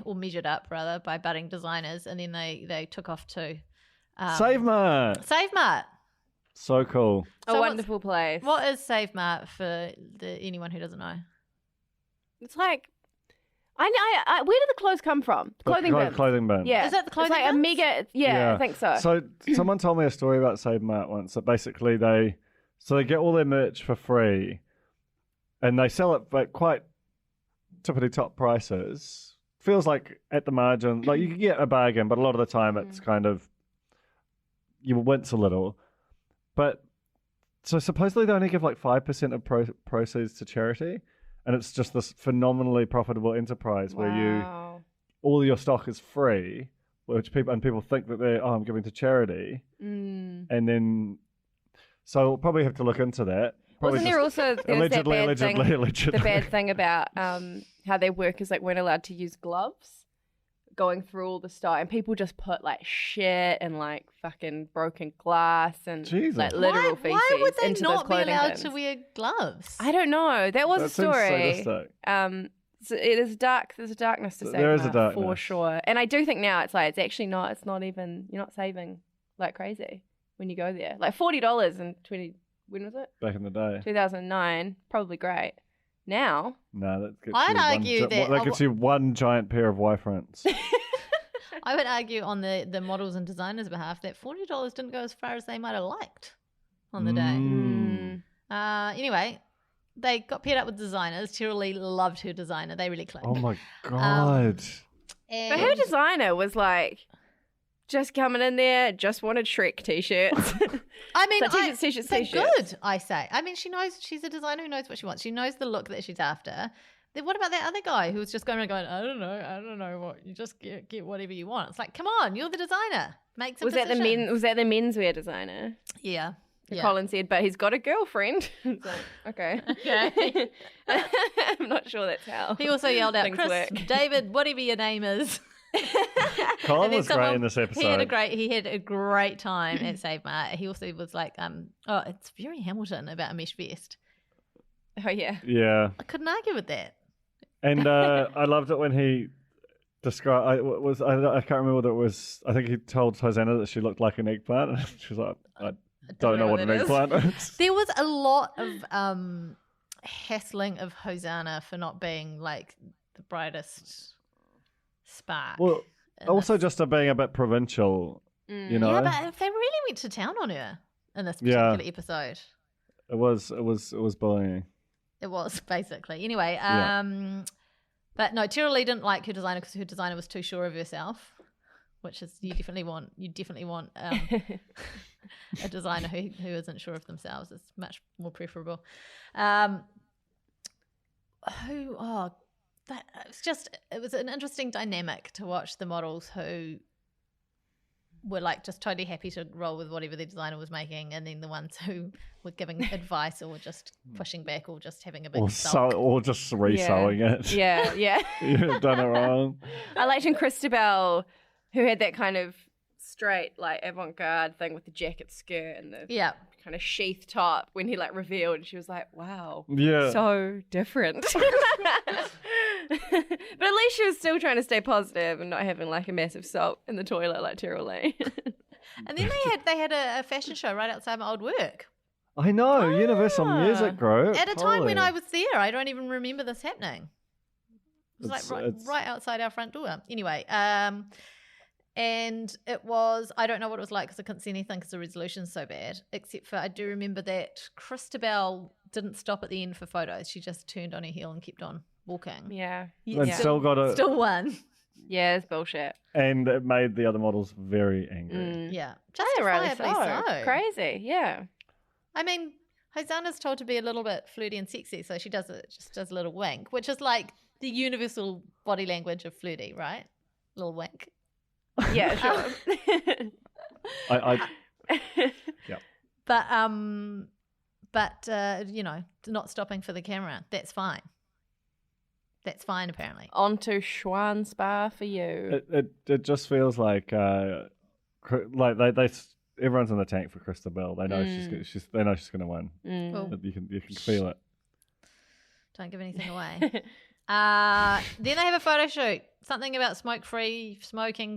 measured up by budding designers, and then they took off to Save Mart. Save Mart. So cool. A wonderful place. What is Save Mart for anyone who doesn't know? It's like, I where did the clothes come from? Clothing bin. Clothing bin. Yeah. Is that the clothing It's like bins? a mega, yeah, I think so. So someone told me a story about Save Mart once, that basically they get all their merch for free, and they sell it at quite tippity top prices. Feels like at the margin, like you can get a bargain, but a lot of the time it's kind of, you wince a little. But so supposedly they only give like 5% of proceeds to charity, and it's just this phenomenally profitable enterprise where all your stock is free, which people think that I'm giving to charity, and then so we'll probably have to look into that. Wasn't there also allegedly. The bad thing about how they work is like weren't allowed to use gloves going through all the stuff, and people just put like shit and like fucking broken glass and like literal feces why would they into not those be allowed bins. to wear gloves? I don't know. That was a story. Sadistic. So it is dark. There's a darkness to Save There is a Mart, darkness for sure. And I do think now it's like it's actually not. It's not even. You're not saving like crazy when you go there. Like $40 and 20. When was it? Back in the day. 2009. Probably great. Now. No, that gets I'd you argue that gets you one giant pair of Y-fronts. I would argue on the models and designers' behalf that $40 didn't go as far as they might have liked on the day. Anyway, they got paired up with designers. Tara Lee loved her designer. They really clicked. Oh my god! But her designer was like just coming in there, just wanted Shrek t-shirts. I mean, so t-shirts. They're good, I say. I mean, she's a designer who knows what she wants. She knows the look that she's after. Then what about that other guy who was just going, I don't know what, you just get whatever you want. It's like, come on, you're the designer. Make some decisions. Was that the menswear designer? Yeah. Colin said, but he's got a girlfriend. It's like, okay. I'm not sure that's how. He also yelled out, Chris, work. David, whatever your name is. Colin was great in this episode. He had a great time at Save Mart. He also was like, it's very Hamilton about a mesh vest. Oh yeah. Yeah. I couldn't argue with that. And I loved it when he described. I can't remember whether it was. I think he told Hosanna that she looked like an eggplant, and she was like, I don't know what an eggplant is. There was a lot of hassling of Hosanna for not being like the brightest spark. Well, also just being a bit provincial, you know. Yeah, but they really went to town on her in this particular episode. It was bullying. It was basically. Anyway, but no, Tara Lee didn't like her designer because her designer was too sure of herself, which is you definitely want a designer who isn't sure of themselves. It's much more preferable. It was an interesting dynamic to watch the models who were like just totally happy to roll with whatever the designer was making, and then the ones who were giving advice or pushing back or just having a big or just resewing it. Yeah. You've done it wrong. I liked in Christabel, who had that kind of straight, like, avant-garde thing with the jacket skirt and the kind of sheath top when he, like, revealed, and she was like, wow, so different. But at least she was still trying to stay positive and not having, like, a massive soap in the toilet like Terrell Lee. And then they had a fashion show right outside my old work. I know, Universal Music Group. At a time when I was there. I don't even remember this happening. It was right outside our front door. Anyway, and it was, I don't know what it was like because I couldn't see anything because the resolution's so bad, except for I do remember that Christabel didn't stop at the end for photos. She just turned on her heel and kept on walking. Yeah. And still won. Yeah, it's bullshit. And it made the other models very angry. Yeah. Justifiably so. Crazy, yeah. I mean, Hosanna's told to be a little bit flirty and sexy, so she just does a little wink, which is like the universal body language of flirty, right? Little wink. Yeah, sure. Yeah. But you know, not stopping for the camera, that's fine. That's fine, apparently. On to Schwan Spa for you. It just feels like they everyone's in the tank for Christabel. They know she's going to win. Cool. You can feel it. Don't give anything away. Then they have a photo shoot. Something about smoking,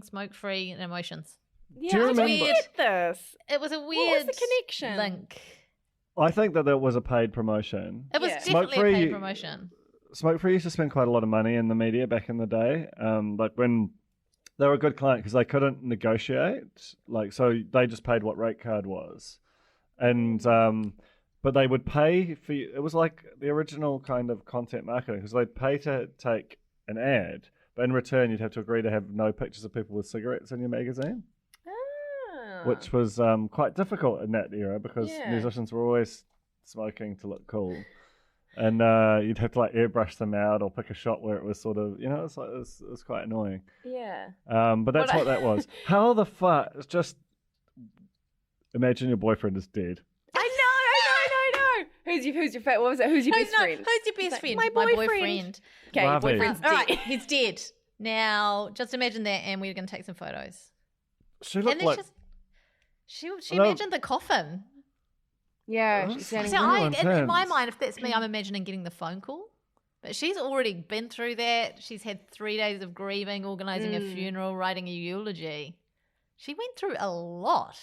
smoke-free, and emotions. Yeah, do you remember? this? It was a weird What was the connection? link. I think that was a paid promotion. It was definitely a paid promotion. Smokefree used to spend quite a lot of money in the media back in the day. Like when they were a good client because they couldn't negotiate. Like, so they just paid what rate card was. And but they would pay for, it was like the original kind of content marketing because they'd pay to take an ad, but in return you'd have to agree to have no pictures of people with cigarettes in your magazine. Which was quite difficult in that era because musicians were always smoking to look cool. And you'd have to like airbrush them out or pick a shot where it was sort of, you know, it was quite annoying. Yeah. But that's what that was. How the fuck? It's just imagine your boyfriend is dead. I know. Who's your favorite? What was it? Who's your best friend? Who's your best friend? My boyfriend. Okay, your boyfriend's dead. He's dead. Now, just imagine that, and we're going to take some photos. She looked like... She imagined the coffin. Yeah. In my mind, if that's me, I'm imagining getting the phone call. But she's already been through that. She's had 3 days of grieving, organising a funeral, writing a eulogy. She went through a lot.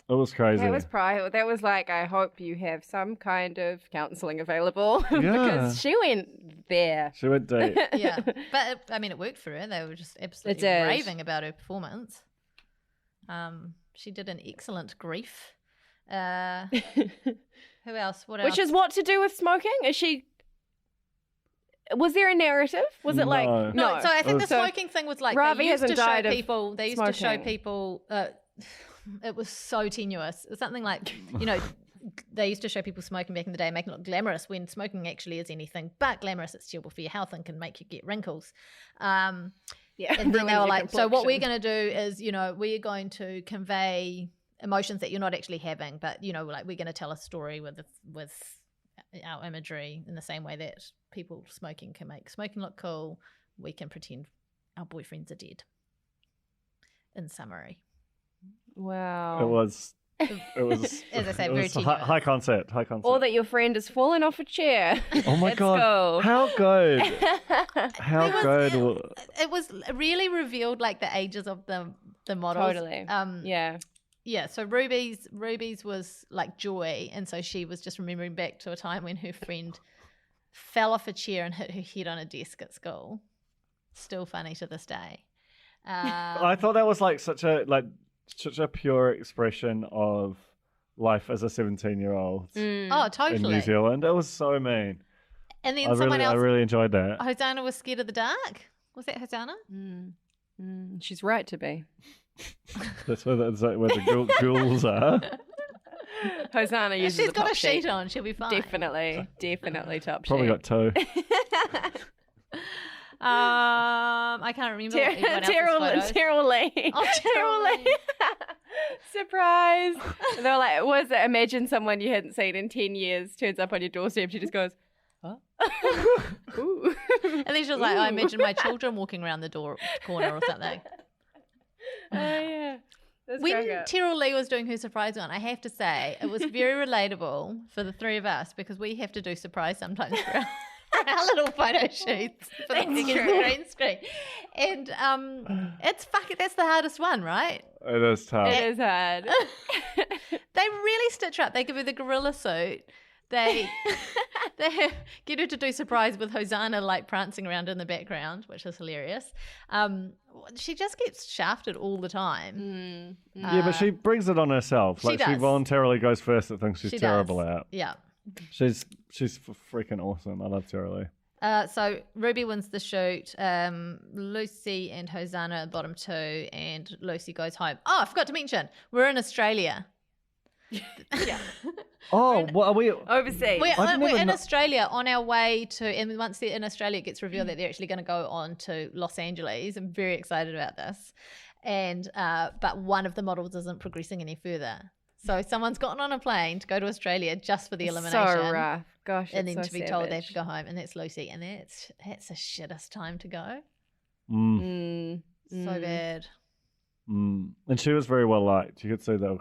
It was crazy. That was like, I hope you have some kind of counselling available because she went there. She went deep. Yeah. But, I mean, it worked for her. They were just absolutely raving about her performance. She did an excellent grief. Who else? What else? Which is what to do with smoking? Was there a narrative? Was it like no? So I think the smoking thing was like Ravi they used hasn't to died show of people. They used smoking. to show people. It was so tenuous. It was something like, you know, they used to show people smoking back in the day, making it look glamorous when smoking actually is anything but glamorous. It's terrible for your health and can make you get wrinkles. And then they were like, so what we're going to do is, you know, we're going to convey emotions that you're not actually having, but, you know, like we're going to tell a story with our imagery in the same way that people smoking can make smoking look cool. We can pretend our boyfriends are dead. In summary. Wow. It was as I say, very high concept. Or that your friend has fallen off a chair. Oh my God. How good. It was really revealed like the ages of the models. Totally. Yeah, so Ruby's was like joy, and so she was just remembering back to a time when her friend fell off a chair and hit her head on a desk at school. Still funny to this day. I thought that was like such a pure expression of life as a 17-year-old. Oh, totally. In New Zealand. It was so mean. And then I really enjoyed that. Hosanna was scared of the dark. Was that Hosanna? She's right to be. That's where the ghouls are. Hosanna uses she's got a sheet on. She'll be fine. Definitely top Probably sheet. got two. I can't remember. Terrell Lee. Oh, Terrell Lee. Surprise. And they were like, was it, imagine someone you hadn't seen in 10 years turns up on your doorstep. She just goes, huh? Ooh. And then she was like, I imagine my children walking around the corner or something. Oh, yeah. When Terrell Lee was doing her surprise one, I have to say it was very relatable for the three of us because we have to do surprise sometimes for our little photo shoots for the green screen. And that's the hardest one, right? It is tough. It is hard. They really stitch her up. They give her the gorilla suit. They get her to do surprise with Hosanna like prancing around in the background, which is hilarious. She just gets shafted all the time. Yeah, but she brings it on herself. Like she voluntarily goes first at things she's terrible at. Yeah. She's freaking awesome. I love Terry Lee. So Ruby wins the shoot. Lucy and Hosanna at the bottom two, and Lucy goes home. Oh, I forgot to mention, we're in Australia. Yeah. Oh, what are we overseas? We're in Australia on our way to, and once they're in Australia, it gets revealed that they're actually going to go on to Los Angeles. I'm very excited about this, and but one of the models isn't progressing any further. So someone's gotten on a plane to go to Australia just for the elimination. So rough, gosh, and then so to be told they have to go home, and that's Lucy, and that's a shittest time to go. So bad. And she was very well liked. You could see that.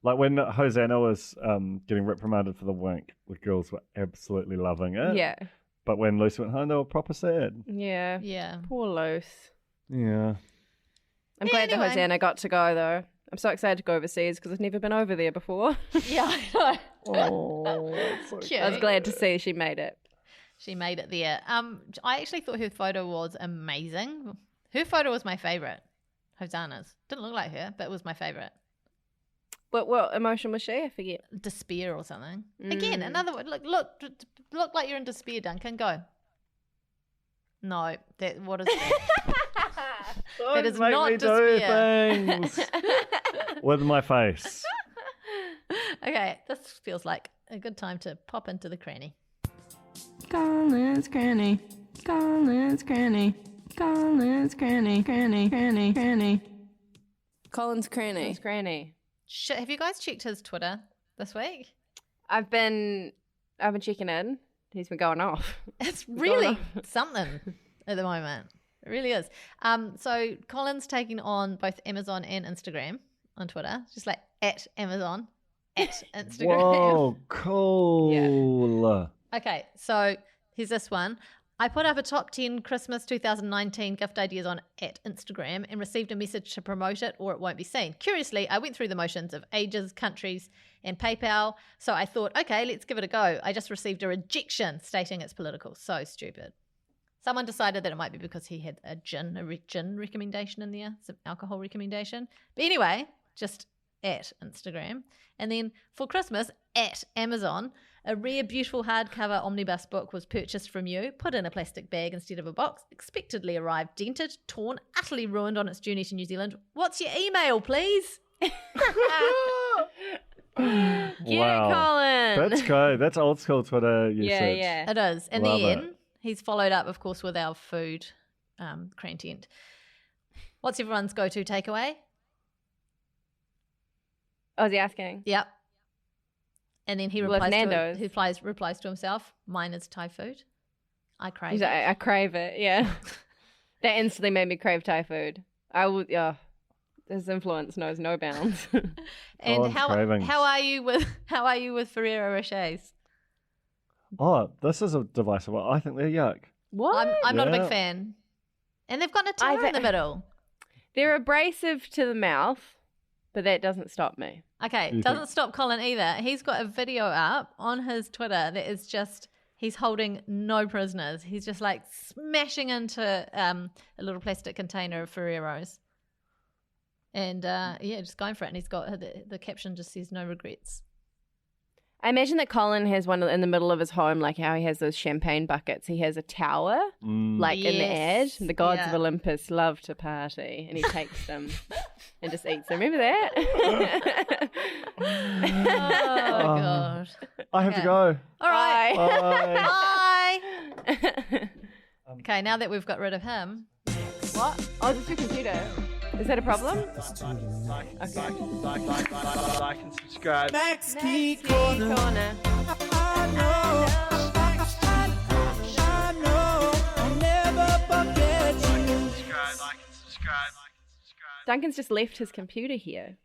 Like when Hosanna was getting reprimanded for the wink, the girls were absolutely loving it. Yeah. But when Lucy went home, they were proper sad. Yeah. Yeah. Poor Luce. Yeah. I'm glad that Hosanna got to go, though. I'm so excited to go overseas because I've never been over there before. Yeah, I know. Oh, that's so Cute. I was glad to see she made it. She made it there. I actually thought her photo was amazing. Her photo was my favourite. Hosanna's. Didn't look like her, but it was my favourite. What emotion was she? I forget. Despair or something. Again, another one. Look like you're in despair, Duncan. Go. No, what is that? That is not despair. With my face. Okay, this feels like a good time to pop into the cranny. Colin's cranny. Colin's cranny. Colin's cranny. Cranny. Cranny. Cranny. Colin's cranny. Colin's cranny. Have you guys checked his Twitter this week? I've been checking in. He's been going off. It's really something at the moment. It really is. So Colin's taking on both Amazon and Instagram on Twitter, just like at Amazon, at Instagram. Whoa, cool. Yeah. Okay, so here's this one. I put up a top 10 Christmas 2019 gift ideas on at Instagram and received a message to promote it or it won't be seen. Curiously, I went through the motions of ages, countries, and PayPal, so I thought, okay, let's give it a go. I just received a rejection stating it's political. So stupid. Someone decided that it might be because he had a gin recommendation in there, some alcohol recommendation. But anyway, just at Instagram. And then for Christmas, at Amazon, a rare, beautiful hardcover omnibus book was purchased from you, put in a plastic bag instead of a box, expectedly arrived dented, torn, utterly ruined on its journey to New Zealand. What's your email, please? Get it, Colin. That's good. That's old school Twitter usage. Yeah. It is. And then he's followed up, of course, with our food content. What's everyone's go-to takeaway? Oh, is he asking? Yep. And then he replies to himself, mine is Thai food. I crave it. I crave it, yeah. That instantly made me crave Thai food. His influence knows no bounds. And how are you with Ferrero Rochers? Oh, this is a divisive one. I think they're yuck. What? I'm not a big fan. And they've got Nutella in the middle. They're abrasive to the mouth, but that doesn't stop me. Okay, doesn't stop Colin either. He's got a video up on his Twitter that is just, he's holding no prisoners. He's just like smashing into a little plastic container of Ferrero's. And just going for it. And he's got, the caption just says no regrets. I imagine that Colin has one in the middle of his home, like how he has those champagne buckets. He has a tower, in the ad. The gods of Olympus love to party, and he takes them and just eats them. Remember that? Oh, God. I have to go. All right. Bye. Okay, now that we've got rid of him. What? Oh, just your computer. Is that a problem? Like and subscribe. Next Key Corner. Duncan's just left his computer here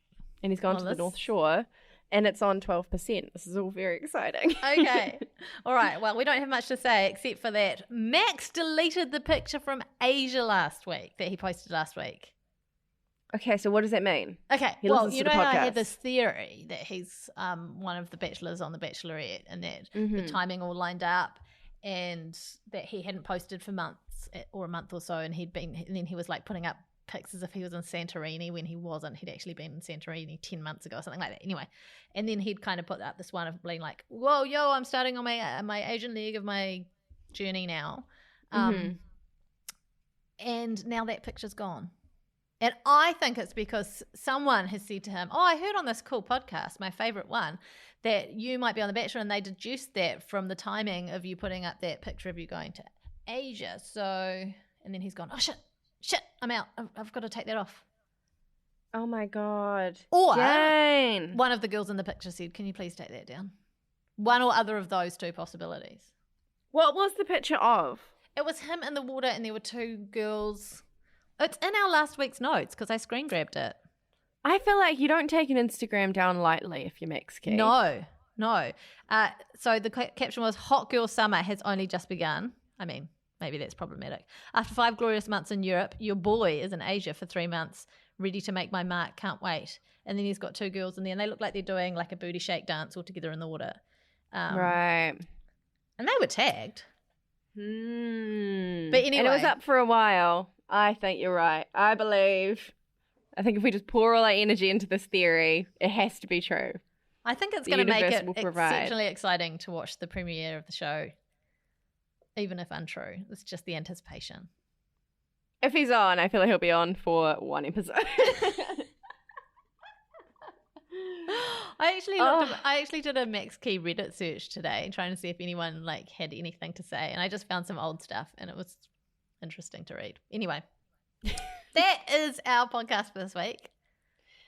and he's gone to the North Shore and it's on 12%. This is all very exciting. Okay. All right. Well, we don't have much to say except for that Max deleted the picture from Asia last week that he posted last week. Okay, so what does that mean? Okay, he well, you know how I podcast. had this theory that he's one of the bachelors on The Bachelorette and that the timing all lined up and that he hadn't posted for months or a month or so and then he was like putting up pics as if he was in Santorini when he wasn't. He'd actually been in Santorini 10 months ago or something like that. Anyway, and then he'd kind of put up this one of being like, whoa, yo, I'm starting on my Asian leg of my journey now. And now that picture's gone. And I think it's because someone has said to him, oh, I heard on this cool podcast, my favorite one, that you might be on The Bachelor, and they deduced that from the timing of you putting up that picture of you going to Asia. So, and then he's gone, oh, shit, I'm out. I've got to take that off. Oh, my God. Or Jane. One of the girls in the picture said, can you please take that down? One or other of those two possibilities. What was the picture of? It was him in the water and there were two girls. It's in our last week's notes because I screen grabbed it. I feel like you don't take an Instagram down lightly if you're Mexican. No. So the caption was, hot girl summer has only just begun. I mean, maybe that's problematic. After 5 glorious months in Europe, your boy is in Asia for 3 months, ready to make my mark, can't wait. And then he's got 2 girls in there and they look like they're doing like a booty shake dance all together in the water. Right. And they were tagged. But anyway. And it was up for a while. I think you're right. I think if we just pour all our energy into this theory, it has to be true. I think it's going to make it exceptionally exciting to watch the premiere of the show, even if untrue. It's just the anticipation. If he's on, I feel like he'll be on for 1 episode. I actually did a Max Key Reddit search today, trying to see if anyone like had anything to say, and I just found some old stuff, and it was interesting to read. Anyway, that is our podcast for this week.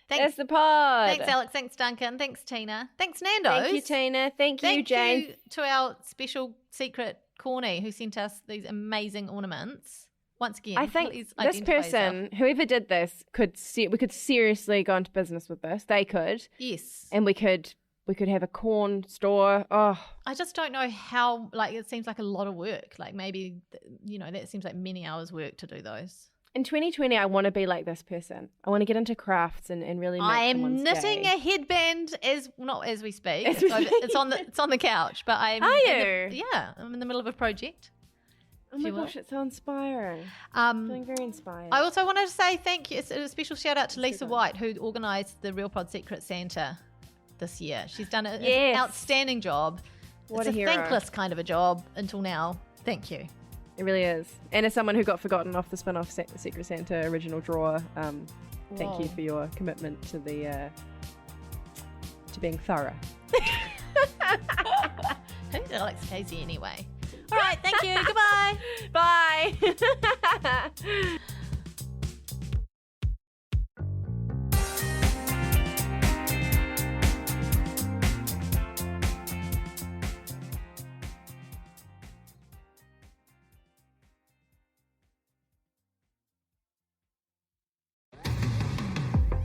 That's the pod. Thanks, Alex. Thanks, Duncan. Thanks, Tina. Thanks, Nando's. Thank you, Tina. Thank you, Jane. Thank you to our special secret Corny who sent us these amazing ornaments. Once again, I think please this person, whoever did this, we could seriously go into business with this. They could. Yes. And we could have a corn store. Oh, I just don't know how, like, it seems like a lot of work. Like maybe, that seems like many hours work to do those. In 2020, I want to be like this person. I want to get into crafts and really make I am someone's knitting day. a headband not as we speak. It's on the couch, but I'm I'm in the middle of a project. Oh my gosh, it's so inspiring. I'm feeling very inspired. I also wanted to say thank you. It's a special shout out to Lisa White, who organised the Real Pod Secret Santa this year. She's done an outstanding job. What it's a a hero. thankless kind of a job until now. Thank you. It really is. And as someone who got forgotten off the spin-off Secret Santa original drawer, thank you for your commitment to the to being thorough. Who's Alex Casey anyway? All right, thank you. Goodbye. Bye.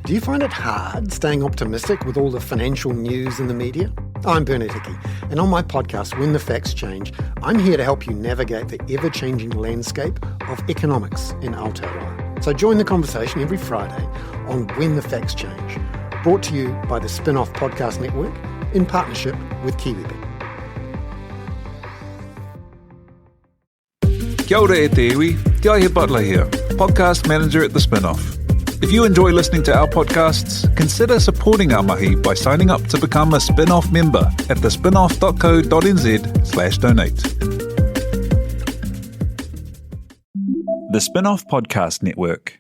Do you find it hard staying optimistic with all the financial news in the media? I'm Bernard Hickey, and on my podcast, When the Facts Change, I'm here to help you navigate the ever-changing landscape of economics in Aotearoa. So join the conversation every Friday on When the Facts Change, brought to you by the Spin-Off Podcast Network in partnership with KiwiBit. Kia ora e te iwi, Te Aihe Butler here, podcast manager at The Spin-Off. If you enjoy listening to our podcasts, consider supporting our mahi by signing up to become a Spin-Off member at thespinoff.co.nz/donate. The Spin-Off Podcast Network.